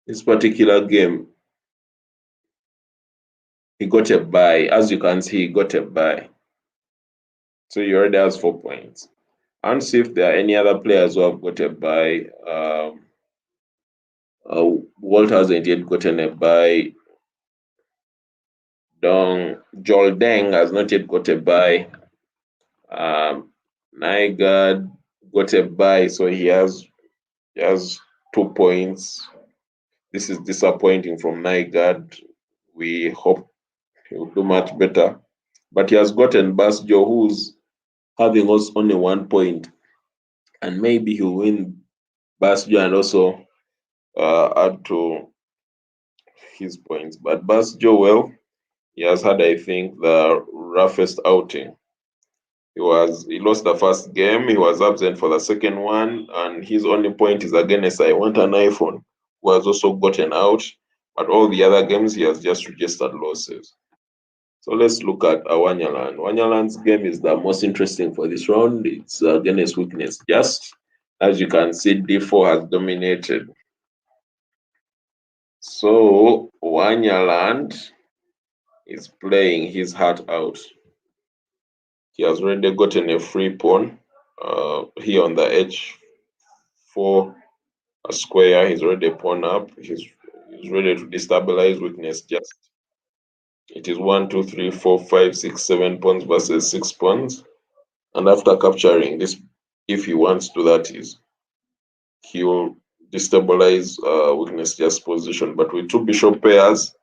This particular game, he got a bye. As you can see, he got a bye. So he already has 4 points. And see if there are any other players who have got a bye. Walter hasn't yet gotten a bye. Joel Deng has not yet got a bye. Nygaard got a bye, so he has 2 points. This is disappointing from Nygaard. We hope he will do much better. But he has gotten Basjo, who's having us only 1 point. And maybe he'll win Basjo and also add to his points. But Basjo, well, he has had, I think, the roughest outing. He lost the first game, he was absent for the second one, and his only point is against I Want an iPhone, who has also gotten out. But all the other games, he has just registered losses. So let's look at Wanyaland. Wanyaland's game is the most interesting for this round. It's against Weakness Just. As you can see, D4 has dominated. So Wanyaland is playing his heart out. He has already gotten a free pawn here on the H4 square. He's already pawn up. He's ready to destabilize Weakness Just. It is 1, 2, 3, 4, 5, 6, 7 pawns versus 6 pawns. And after capturing this, if he wants to, that is, he will destabilize Weakness Just position. But with 2 bishop pairs,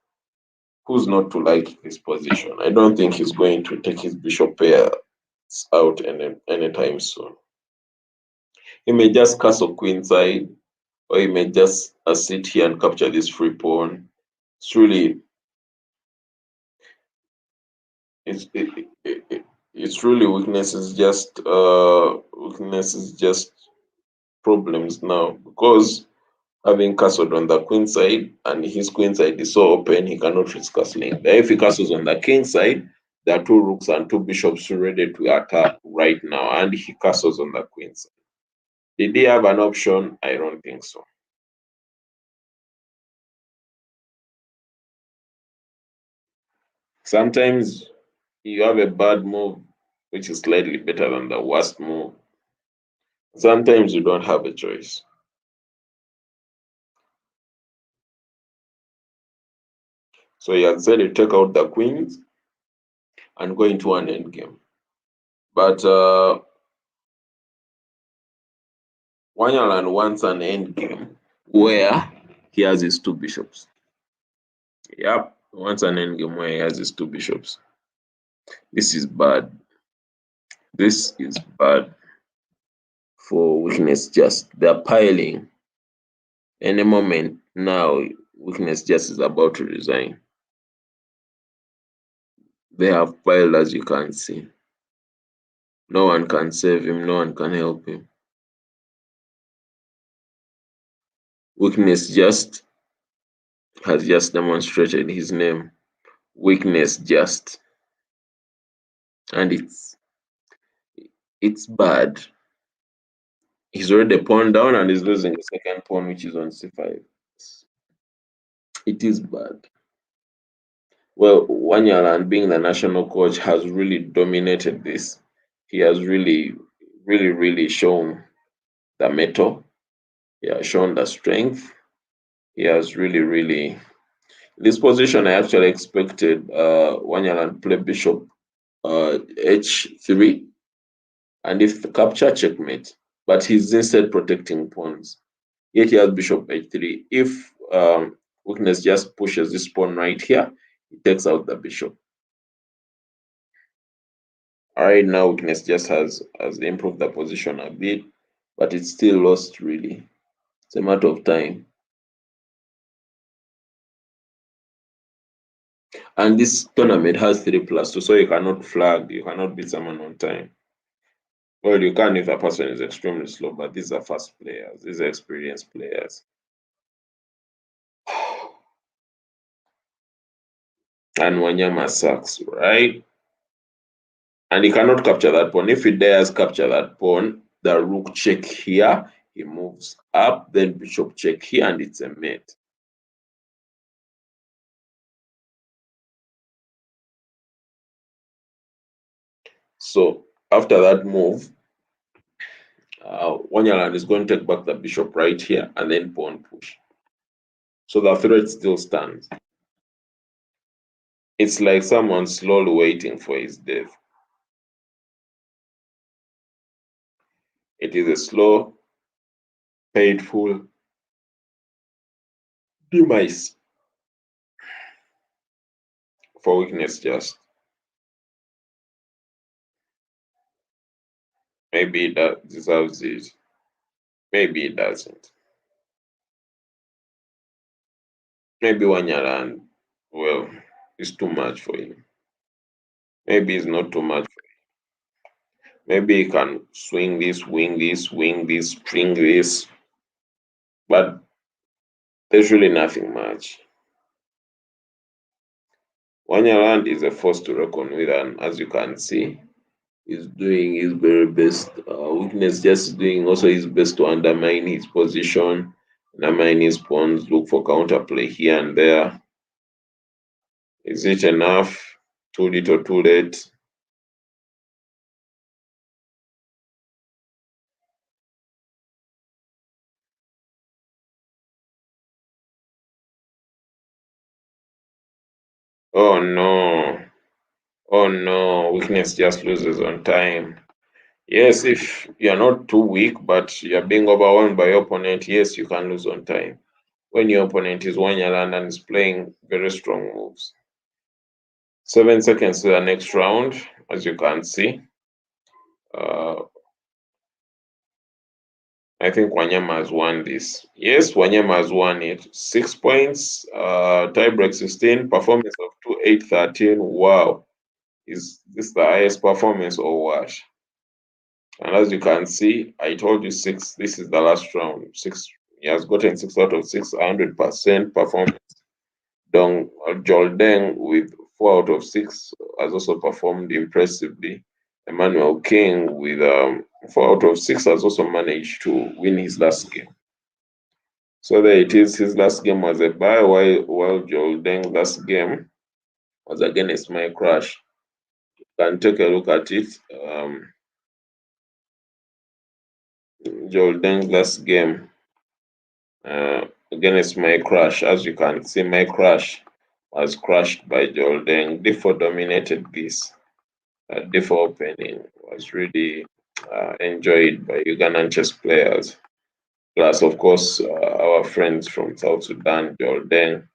who's not to like this position? I don't think he's going to take his bishop pair out anytime soon. He may just castle queenside, or he may just sit here and capture this free pawn. It's really, it's really Weakness is just problems now, because having castled on the queen side and his queen side is so open, he cannot risk castling. If he castles on the king side, there are 2 rooks and 2 bishops ready to attack right now, and he castles on the queen side. Did he have an option? I don't think so. Sometimes you have a bad move which is slightly better than the worst move. Sometimes you don't have a choice. So he has said to take out the queens and go into an endgame. But Wanyaland wants an endgame where he has his 2 bishops. Yep, he wants an endgame where he has his 2 bishops. This is bad. This is bad for Weakness Just. They're piling. Any moment now, Weakness Just is about to resign. They have piled, as you can see. No one can save him, no one can help him. Weakness Just has just demonstrated his name. Weakness Just. And it's bad. He's already pawned down and he's losing the second pawn, which is on c5. It is bad. Well, Wanyalan, being the national coach, has really dominated this. He has really shown the mettle. He has shown the strength. He has really. This position, I actually expected Wanyalan play bishop h3, and if capture, checkmate. But he's instead protecting pawns. Yet he has bishop h3. If weakness just pushes this pawn right here, it takes out the bishop. All right, now weakness just has improved the position a bit, but it's still lost really. It's a matter of time. And this tournament has 3+2, so you cannot flag, you cannot beat someone on time. Well, you can if a person is extremely slow, but these are fast players, these are experienced players. And Wanyama sucks, right? And he cannot capture that pawn. If he dares capture that pawn, the rook check here, he moves up, then bishop check here, and it's a mate. So after that move, Wanyaland is going to take back the bishop right here and then pawn push. So the threat still stands. It's like someone slowly waiting for his death. It is a slow, painful demise for weakness just. Maybe that deserves it. Maybe it doesn't. Maybe Wanyaland, well, it's too much for him. Maybe it's not too much. Maybe he can swing this, wing this, wing this, string this, but there's really nothing much. Wanyaland is a force to reckon with, and as you can see, he's doing his very best. Weakness just doing also his best to undermine his position, undermine his pawns, look for counterplay here and there. Is it enough? Too little, too late? Oh no. Oh no. Weakness just loses on time. Yes, if you're not too weak, but you're being overwhelmed by your opponent, yes, you can lose on time. When your opponent is Wanyaland and is playing very strong moves. 7 seconds to the next round, as you can see. I think Wanyama has won this. Yes, Wanyama has won it. 6 points, tiebreak 16, performance of 2-8-13. Wow. Is this the highest performance or what? And as you can see, I told you 6. This is the last round. 6. He has gotten 6 out of 6, 100% performance. Dong Joldeng with 4 out of 6 has also performed impressively. Emmanuel King with 4 out of 6 has also managed to win his last game. So there it is. His last game was a bye, while Joldeng's last game was against my crash. You can take a look at it. Joldeng's last game against my crash. As you can see, my crash was crushed by Joldeng. D4 dominated this. D4 opening was really enjoyed by Ugandan chess players. Plus, of course, our friends from South Sudan, Jordan,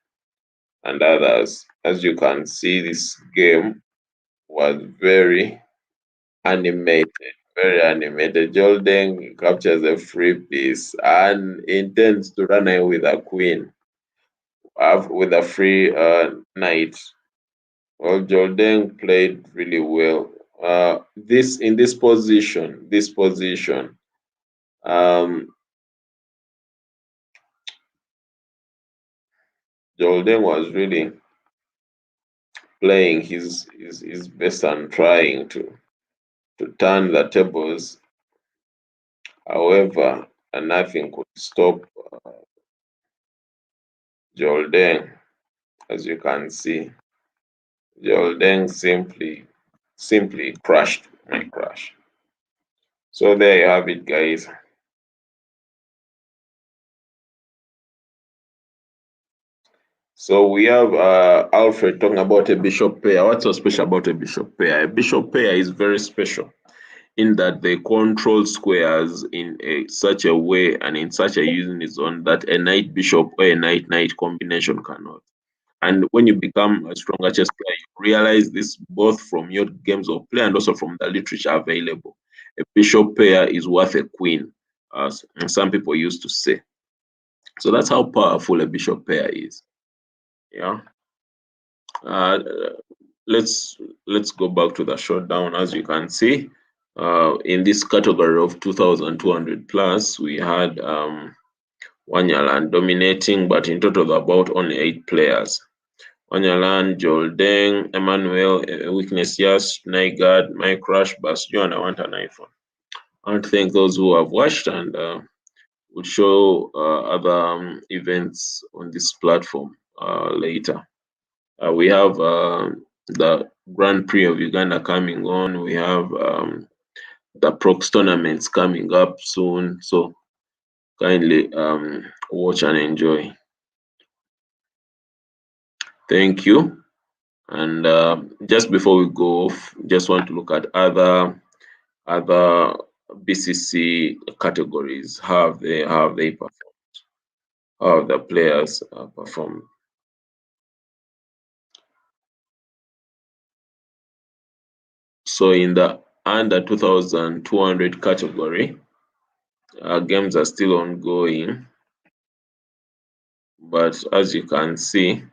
and others. As you can see, this game was very animated. Very animated. Jordan captures a free piece and intends to run away with a queen, with a free knight. Well, Jordan played really well. This position, um, Jordan was really playing his best and trying to turn the tables. However, nothing could stop Jordan. As you can see, Jordan simply crushed my crash. So there you have it, guys. So we have Alfred talking about a bishop pair. What's so special about a bishop pair? A bishop pair is very special. in that they control squares in such a way and in such a unit zone that a knight bishop or a knight knight combination cannot. And when you become a stronger chess player, you realize this both from your games of play and also from the literature available. A bishop pair is worth a queen, as some people used to say. So that's how powerful a bishop pair is. Yeah. Uh, let's go back to the showdown. As you can see, in this category of 2,200 plus, we had Wanyalan dominating, but in total about only 8 players. Wanyalan, Joldeng, Emmanuel, Weakness Yes, Nygaard, Mike Rush, Bastion, and I want an iPhone. I want to thank those who have watched and will show other events on this platform later. We have the Grand Prix of Uganda coming on. We have the Prox tournaments coming up soon. So kindly watch and enjoy. Thank you. And just before we go off, just want to look at other BCC categories. How have they performed? How have the players performed? So in the under 2,200 category, games are still ongoing. But as you can see,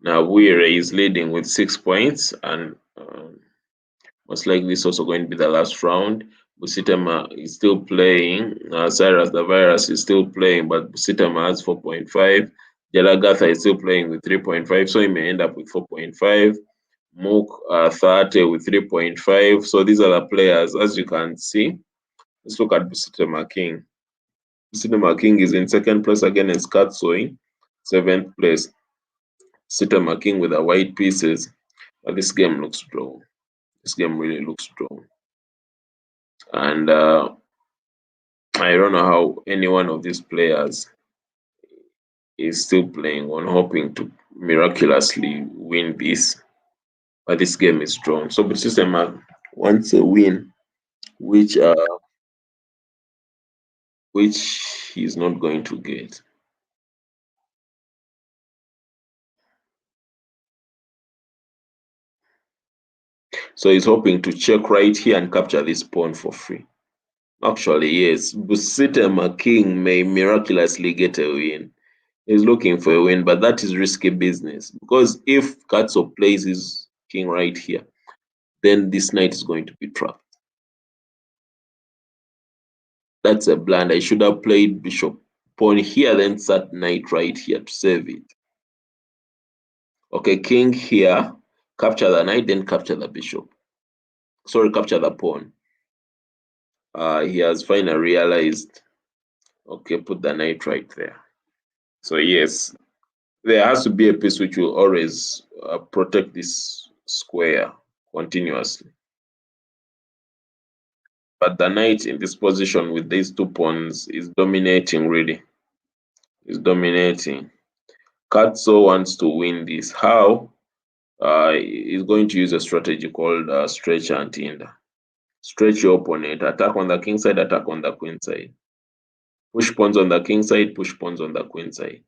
now Wire is leading with 6 points, and most likely it's also going to be the last round. Busitama is still playing. Cyrus the Virus is still playing, but Busitama has 4.5. Jalagatha is still playing with 3.5, so he may end up with 4.5. Mook 30 with 3.5. So these are the players, as you can see. Let's look at Busitama King. Busitama King is in second place against Katsoi, 7th place. Busitama King with the white pieces. But this game looks drawn. This game really looks drawn. And I don't know how any one of these players is still playing on hoping to miraculously win this. But this game is drawn. So Busitama wants a win, which he's not going to get. So he's hoping to check right here and capture this pawn for free. Actually, yes, Busitama King may miraculously get a win. He's looking for a win, but that is risky business because if Katso plays his king right here, then this knight is going to be trapped. That's a blunder. I should have played bishop pawn here, then sat knight right here to save it. Okay, king here, capture the knight, then capture the bishop. Sorry, capture the pawn. He has finally realized. Okay, put the knight right there. So yes, there has to be a piece which will always protect this square continuously. But the knight in this position with these 2 pawns is dominating, really. Is dominating. Katso wants to win this. How? He's going to use a strategy called stretch and hinder. Stretch your opponent. Attack on the king side, attack on the queen side. Push pawns on the king side, push pawns on the queen side.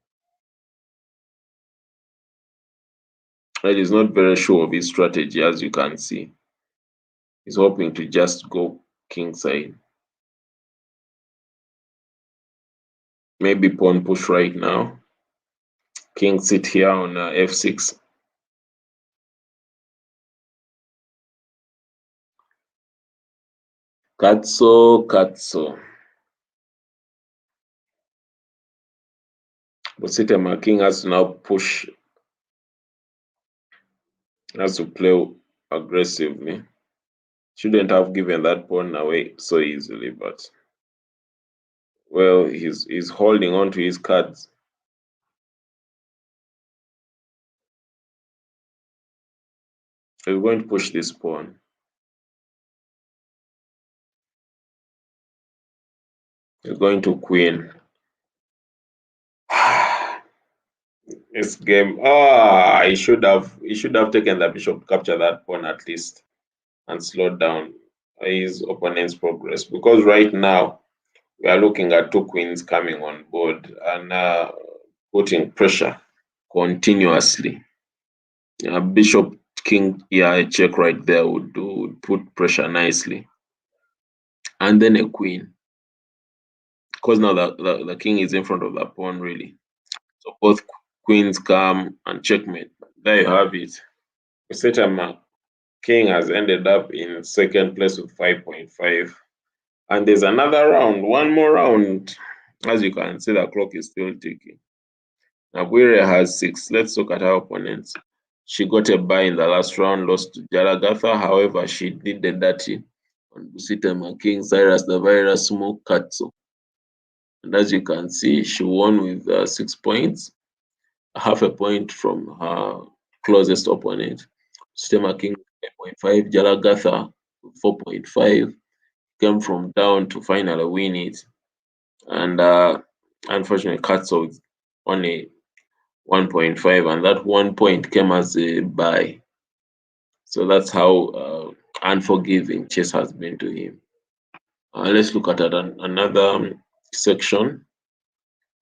Well, he's not very sure of his strategy, as you can see. He's hoping to just go king side. Maybe pawn push right now. King sit here on f6. Katso. Busitama King has to now push, has to play aggressively. Shouldn't have given that pawn away so easily, but well, he's holding on to his cards. He's going to push this pawn. He's going to queen. This game, he should have taken the bishop, capture that pawn at least, and slowed down. his opponent's progress, because right now we are looking at two queens coming on board and putting pressure continuously. Bishop king, yeah, a check right there would put pressure nicely, and then a queen, because now the king is in front of the pawn really. So both queens come and checkmate. There you have it. Setama king has ended up in second place with 5.5. And there's another round, one more round. As you can see, the clock is still ticking. Nabwire has 6. Let's look at her opponents. She got a bye in the last round, lost to Jalagatha. However, she did the dirty on Busitema King, Cyrus the Virus, Smoke Katsu. And as you can see, she won with 6 points, half a point from her closest opponent. Busitema King 8.5, Jalagatha 4.5, came from down to finally win it. And unfortunately, Katsu is only 1.5, and that 1 point came as a buy. So that's how unforgiving chess has been to him. Let's look at another section,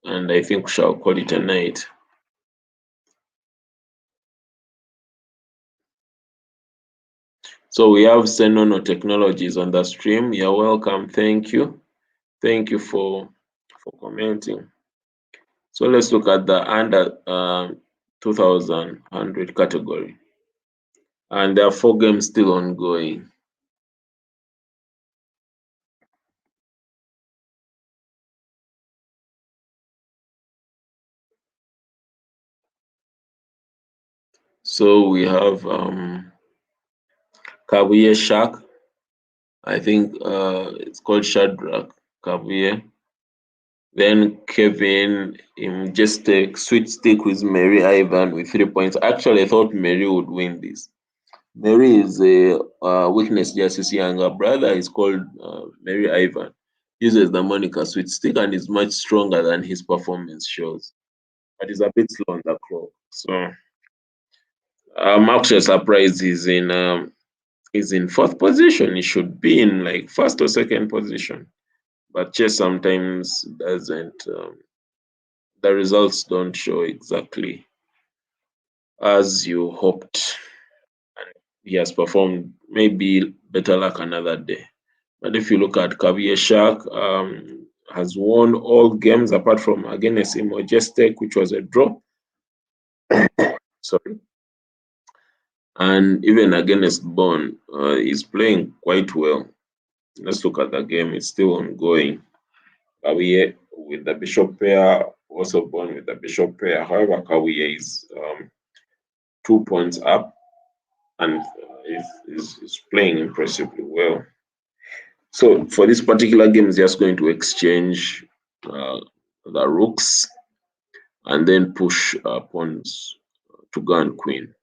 and I think we shall call it a night. So we have Senono Technologies on the stream. You're welcome. Thank you. Thank you for commenting. So let's look at the under 2100 category. And there are 4 games still ongoing. So we have Kabuye Shark. I think it's called Shadrach Kabuye. Then Kevin Majestic Sweet Stick with Mary Ivan with 3 points. Actually, I thought Mary would win this. Mary is a weakness Justice younger brother. Is called Mary Ivan. Uses the moniker Sweet Stick and is much stronger than his performance shows. But he's a bit slow on the clock. So I'm actually surprised he's in fourth position. He should be in like first or second position. But chess sometimes doesn't. The results don't show exactly as you hoped. And he has performed maybe better luck another day. But if you look at Kavier Shark, has won all games apart from against Majestic, which was a draw. Sorry. And even against Bond, he's playing quite well. Let's look at the game. It's still ongoing. Kawiye with the bishop pair, also born with the bishop pair. However, Kawiye is 2 points up and is playing impressively well. So for this particular game, is just going to exchange the rooks and then push pawns to gun queen.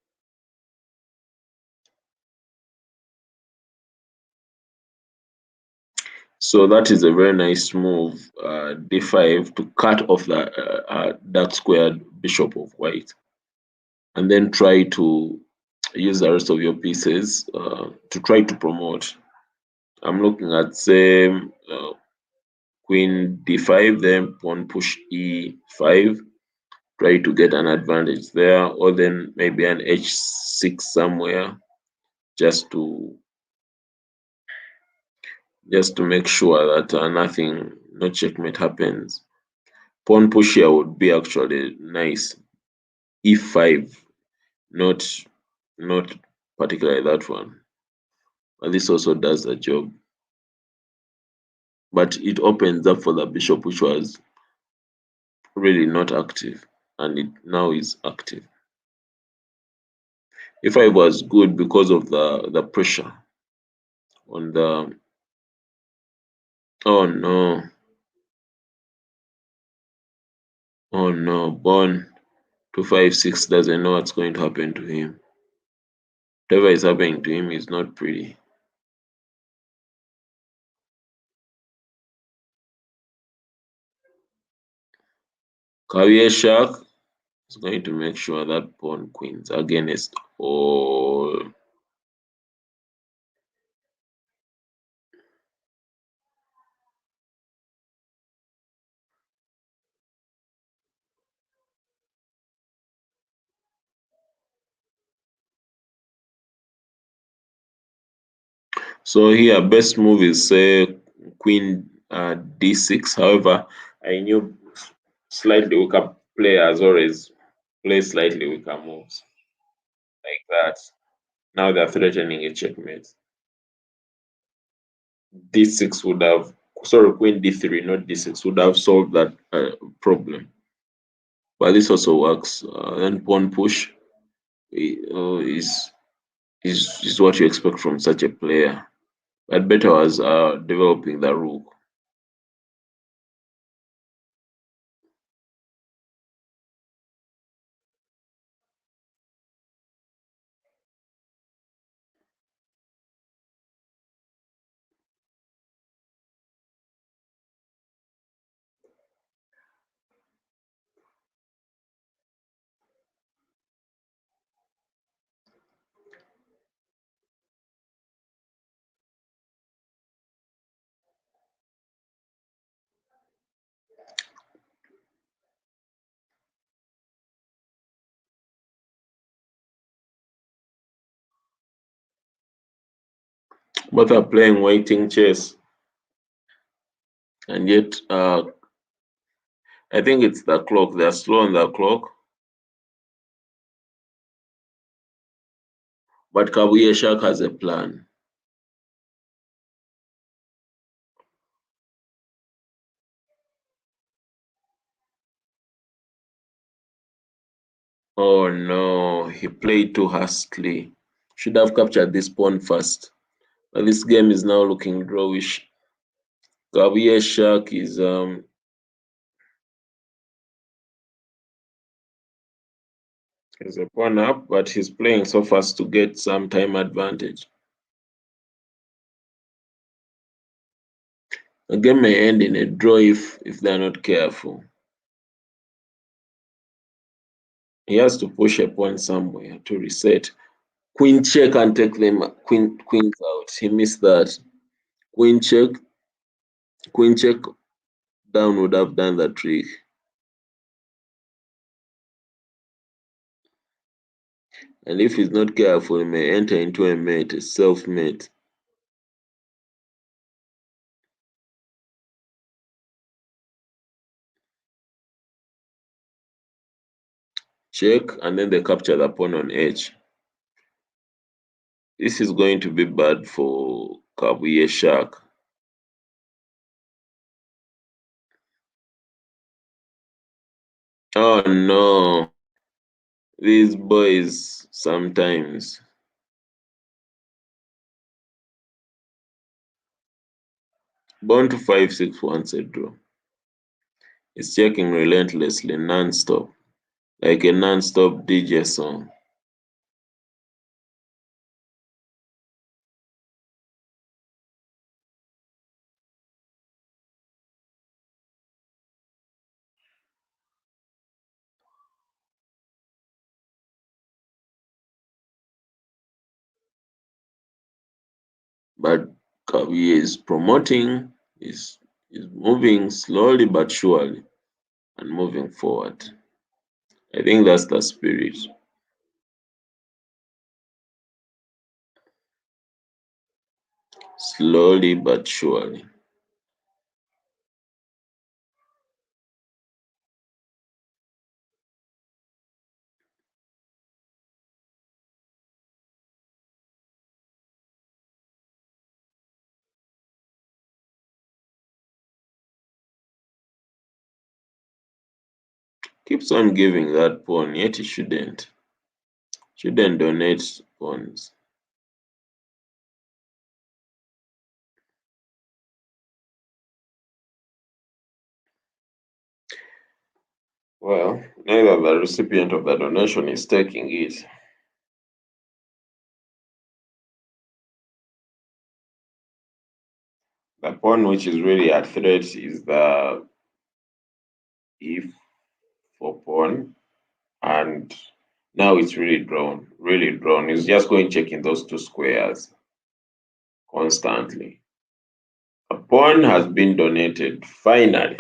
So that is a very nice move, d5, to cut off the dark squared bishop of white, and then try to use the rest of your pieces to try to promote. I'm looking at same queen d5, then pawn push e5, try to get an advantage there, or then maybe an h6 somewhere, just to make sure that no checkmate happens. Pawn push here would be actually nice. E5, not particularly that one, but this also does the job. But it opens up for the bishop, which was really not active, and it now is active. E5 was good because of the pressure on the. Oh no! Oh no! Pawn 256 doesn't know what's going to happen to him. Whatever is happening to him is not pretty. Career Shark is going to make sure that pawn queens against all. So here, best move is say Queen D6. However, I knew slightly weaker players always play slightly weaker moves like that. Now they're threatening a checkmate. D6 would have, sorry, Queen D3, not D6, would have solved that problem. But this also works. Then pawn push is is what you expect from such a player. But better was developing the rook. Both are playing waiting chess, and yet I think it's the clock. They're slow on the clock. But Kabuye Shark has a plan. Oh no, he played too hastily. Should have captured this pawn first. But this game is now looking drawish. Kabuye Shark is a pawn up, but he's playing so fast to get some time advantage. The game may end in a draw if they're not careful. He has to push a pawn somewhere to reset. Queen check and take them queens out. He missed that. Queen check, queen check down would have done the trick. And if he's not careful, he may enter into a mate, a self-mate. Check, and then they capture the pawn on h. This is going to be bad for Kabuye Shark. Oh no, these boys sometimes. Born to 5-6 wants a draw. He's checking relentlessly, non-stop, like a non-stop DJ song. But Kabuye is promoting, is moving slowly but surely and moving forward. I think that's the spirit. Slowly but surely. Keeps on giving that pawn, yet he shouldn't. Shouldn't donate pawns. Well, neither the recipient of the donation is taking it. The pawn which is really at threat is the e4 pawn, and now it's really drawn, really drawn. It's just going checking those two squares constantly. A pawn has been donated, finally.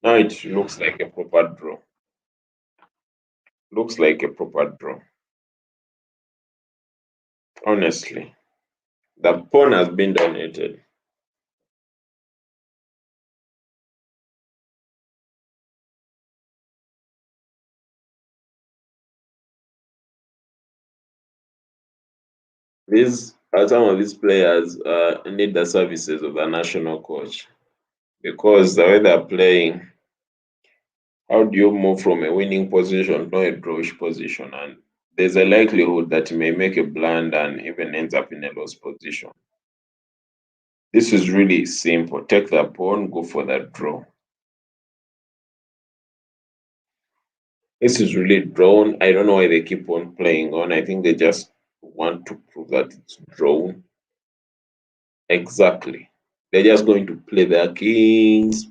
Now it looks like a proper draw. Looks like a proper draw. Honestly. The pawn has been donated. These some of these players need the services of the national coach because the way they're playing, how do you move from a winning position to a drawish position? And there's a likelihood that he may make a blunder and even ends up in a lost position. This is really simple. Take the pawn, go for that draw. This is really drawn. I don't know why they keep on playing on. I think they just want to prove that it's drawn. Exactly. They're just going to play their kings,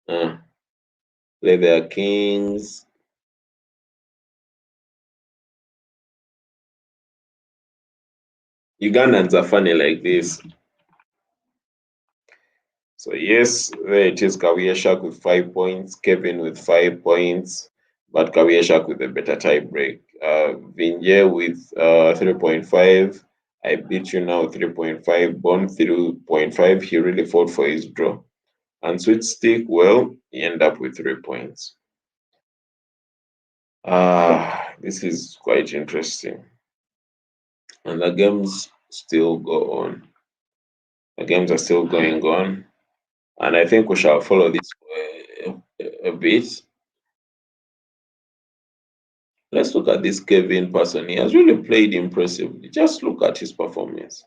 uh, play their kings. Ugandans are funny like this. So yes, there it is. Kawiyashak with 5 points, Kevin with 5 points, but Kawiyashak with a better tie break. Vinje with 3.5. I beat you now 3.5. Bond 3.5. He really fought for his draw. And Sweet Stick, well, he ended up with 3 points. This is quite interesting. And the games still go on. The games are still going on. And I think we shall follow this a bit. Let's look at this Kevin person. He has really played impressively. Just look at his performance.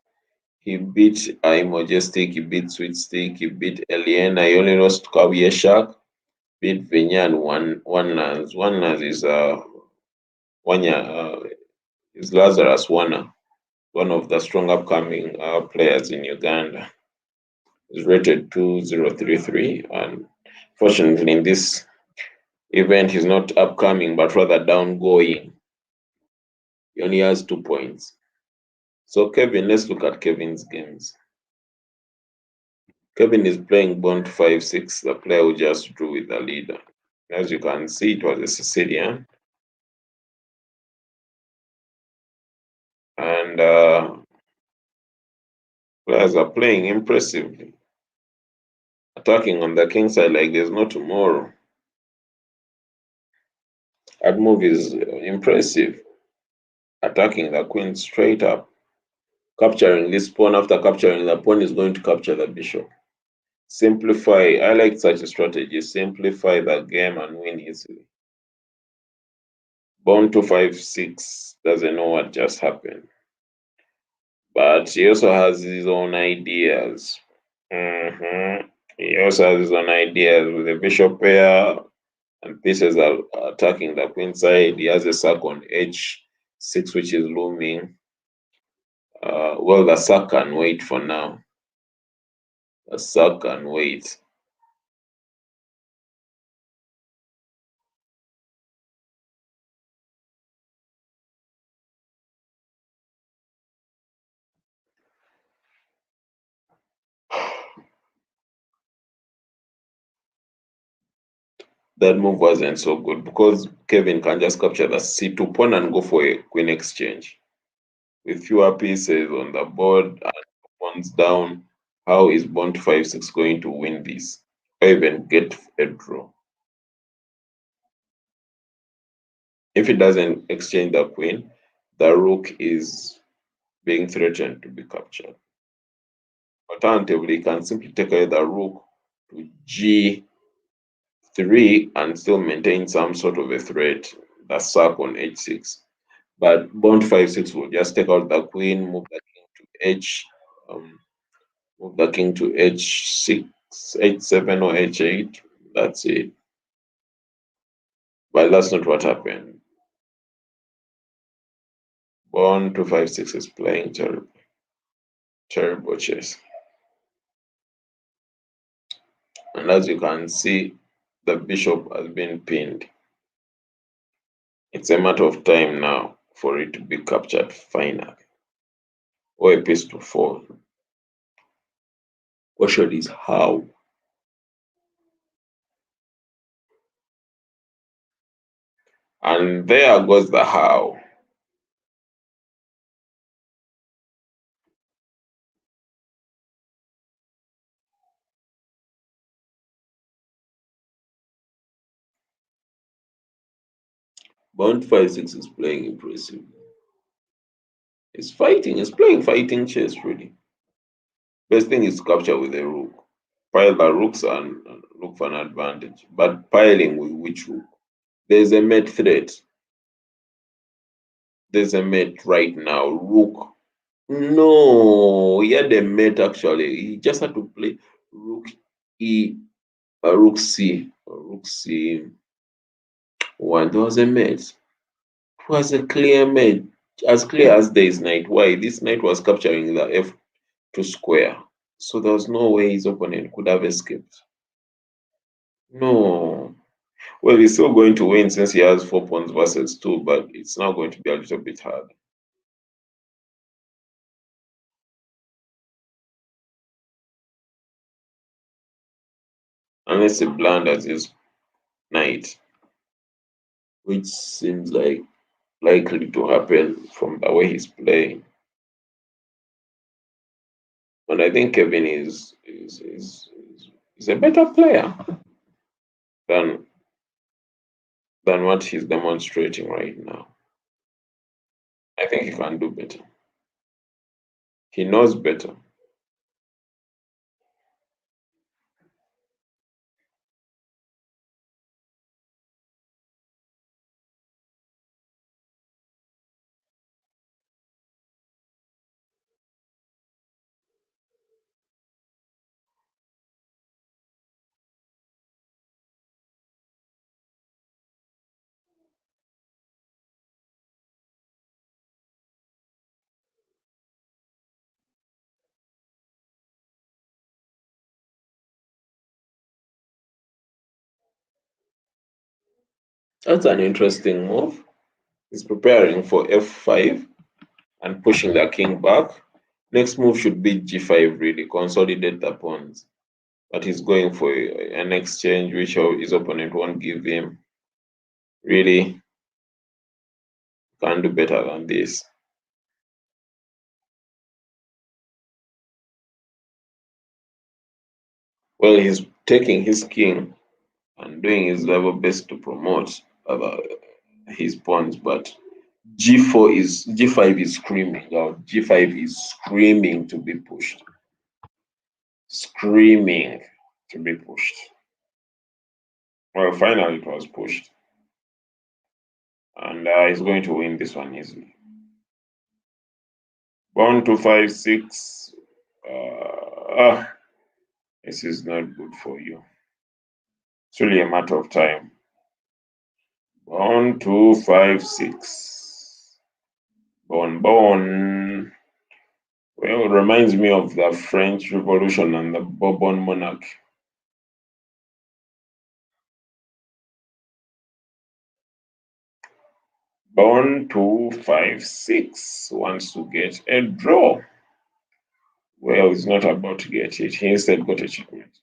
He beat Majestic, he beat Sweet Stick, he beat Eliana. He only lost to Kawiye Shark, beat Vinyan one Nans. One Nans is Wanya is Lazarus Wana, one of the strong upcoming players in Uganda. He's rated 2033, and fortunately in this event he's not upcoming but rather downgoing. He only has 2 points. So Kevin, let's look at Kevin's games. Kevin is playing Bond 5-6, the player who just drew with the leader. As you can see, it was a Sicilian. And players are playing impressively. Attacking on the king side like there's no tomorrow. That move is impressive. Attacking the queen straight up. Capturing this pawn, after capturing the pawn, is going to capture the bishop. Simplify. I like such a strategy. Simplify the game and win easily. Pawn 256 doesn't know what just happened. But he also has his own ideas. He also has his own ideas with the bishop pair and pieces are attacking the queen side. He has a sack on h6, which is looming. Well, the sack can wait for now. The sack can wait. That move wasn't so good because Kevin can just capture the c2 pawn and go for a queen exchange. With fewer pieces on the board and pawns down, how is Bond 5-6 going to win this? Or even get a draw? If it doesn't exchange the queen, the rook is being threatened to be captured. Alternatively, you can simply take away the rook to g3 and still maintain some sort of a threat, the sack on h6. But Bond 5-6 will just take out the queen, move the king to move the king to h6, h7 or h8. That's it. But that's not what happened. Bond 256 is playing terrible, terrible chess. And as you can see, the bishop has been pinned. It's a matter of time now for it to be captured finally, or a piece to fall. Question is how. And there goes the how. Pawn 5 6 is playing impressive. It's fighting. It's playing fighting chess really. Best thing is to capture with a rook. Pile the rooks and look for an advantage. But piling with which rook? There's a mate threat. There's a mate right now. Rook. No, he had a mate actually. He just had to play rook e, rook c, or rook c one. There was a mate. It was a clear mate, as clear as there is knight. Why? This knight was capturing the f2 square, so there was no way his opponent could have escaped. No. Well, he's still going to win since he has 4 pawns versus 2, but it's now going to be a little bit hard. Unless he blunders his knight, which seems like likely to happen from the way he's playing. And I think Kevin is a better player than than what he's demonstrating right now. I think he can do better. He knows better. That's an interesting move. He's preparing for f5 and pushing the king back. Next move should be g5, really, consolidate the pawns. But he's going for an exchange which his opponent won't give him. Really can't do better than this. Well, he's taking his king and doing his level best to promote his pawns, but g5 is screaming out. G5 is screaming to be pushed. Screaming to be pushed. Well, finally it was pushed. And he's going to win this one easily. Pawn to 5 6. This is not good for you. It's really a matter of time. Pawn to 5 6. Bon. Well, it reminds me of the French Revolution and the Bourbon monarchy. Pawn to 5 6 wants to get a draw. Well, he's not about to get it. He instead got a checkmate.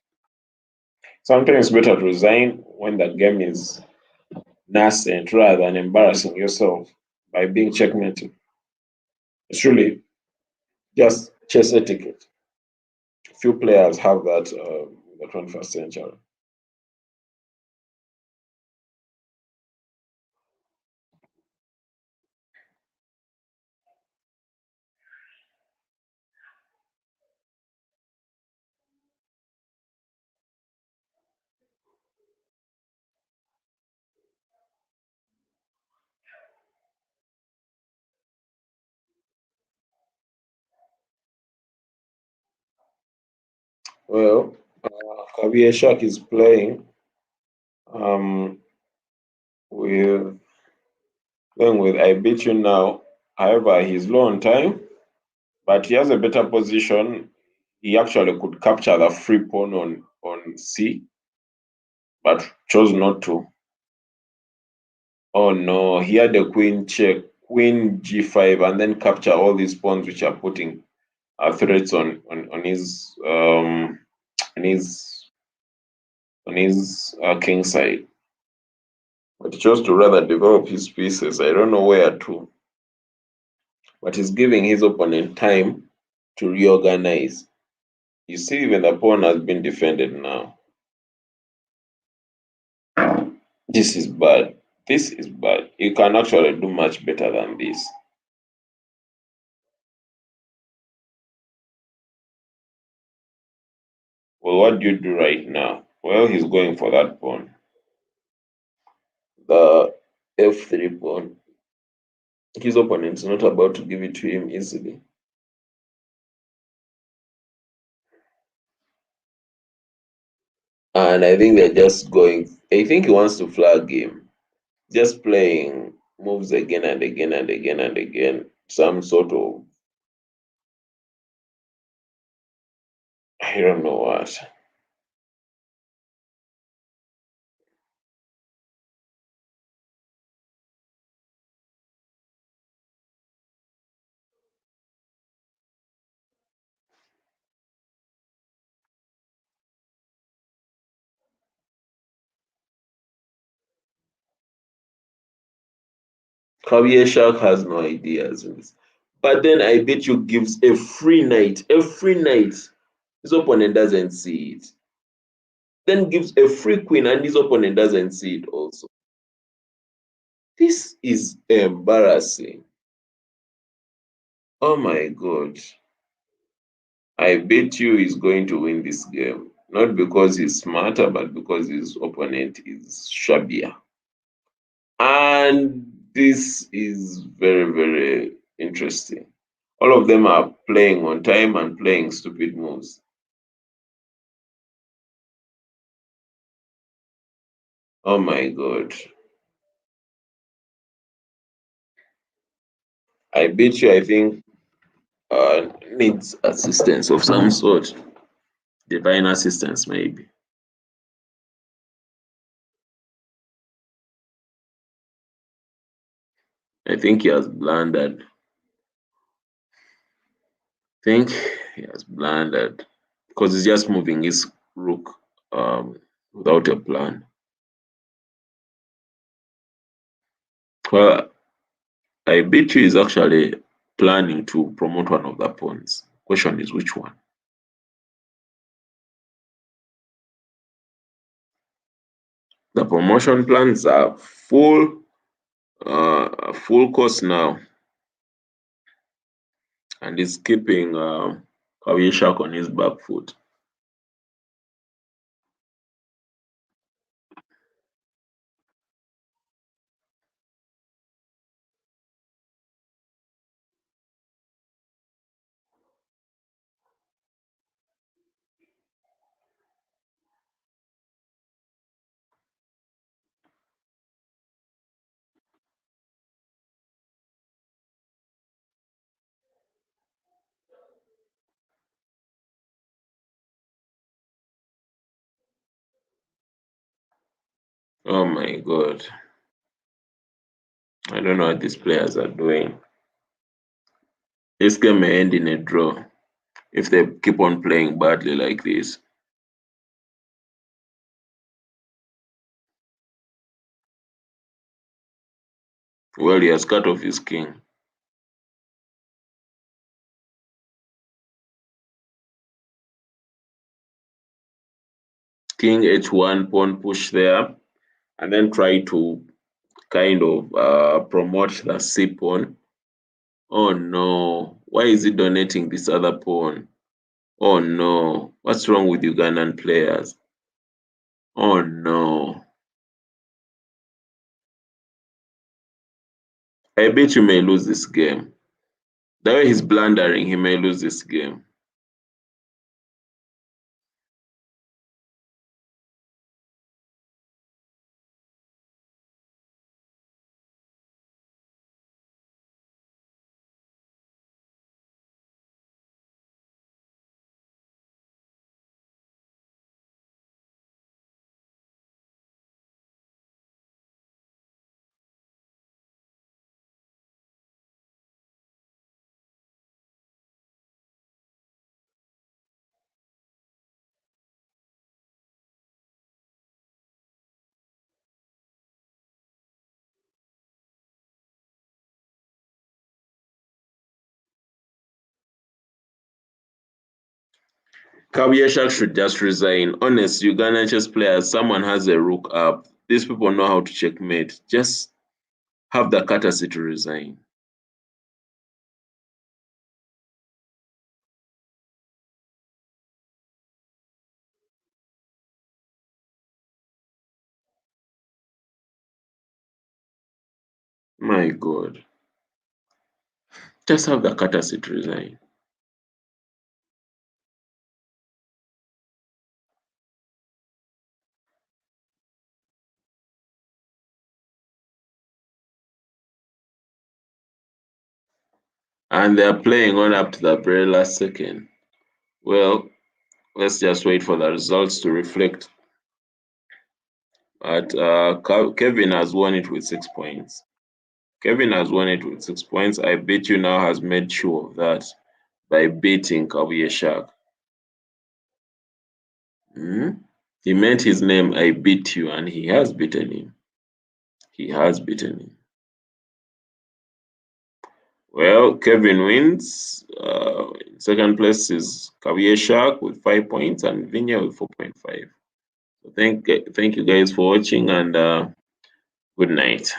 Sometimes it's better to resign when the game is nascent rather than embarrassing yourself by being checkmated. It's really just chess etiquette. Few players have that in the 21st century. Well, Javier Shark is playing um, with I beat you now. However, he's low on time, but he has a better position. He actually could capture the free pawn on C, but chose not to. Oh no, he had a queen check, queen g5, and then capture all these pawns which are putting threats on his on his king side. But he chose to rather develop his pieces. I don't know where to, but he's giving his opponent time to reorganize. You see, even the pawn has been defended now. This is bad. This is bad. You can actually do much better than this. Well, what do you do right now? Well, he's going for that pawn. The f3 pawn. His opponent is not about to give it to him easily. And I think they're just going, I think he wants to flag him. Just playing moves again and again and again and again. Some sort of, I don't know what. Kavier Shark has no ideas in this. But then I bet you gives a free knight. A free knight. His opponent doesn't see it. Then gives a free queen and his opponent doesn't see it also. This is embarrassing. Oh my god. I bet you he's going to win this game. Not because he's smarter, but because his opponent is shabbier. And this is very, very interesting. All of them are playing on time and playing stupid moves. Oh my god. I bet you, I think, needs assistance of some sort. Divine assistance, maybe. I think he has blundered. I think he has blundered because he's just moving his rook without a plan. Well, I bet you he's actually planning to promote one of the pawns. Question is which one? The promotion plans are full course now, and he's keeping Kawishak on his back foot. Oh my god. I don't know what these players are doing. This game may end in a draw if they keep on playing badly like this. Well, he has cut off his king. King h1, pawn push there, and then try to kind of promote the c pawn. Oh no, why is he donating this other pawn? Oh no, what's wrong with Ugandan players? Oh no. I bet you may lose this game. The way he's blundering, he may lose this game. Kawieszak should just resign. Honest, Ugandan chess players, someone has a rook up. these people know how to checkmate. Just have the courtesy to resign. My God. Just have the courtesy to resign. And they're playing on up to the very last second. Well, let's just wait for the results to reflect. But Kevin has won it with 6 points. Kevin has won it with 6 points. I bet you now has made sure of that by beating Kabuye Shark. He meant his name, I beat you, and he has beaten him. He has beaten him. Well, Kevin wins. In second place is Kabuye Shark with 5 points and Vinya with 4.5. So thank you guys for watching, and good night.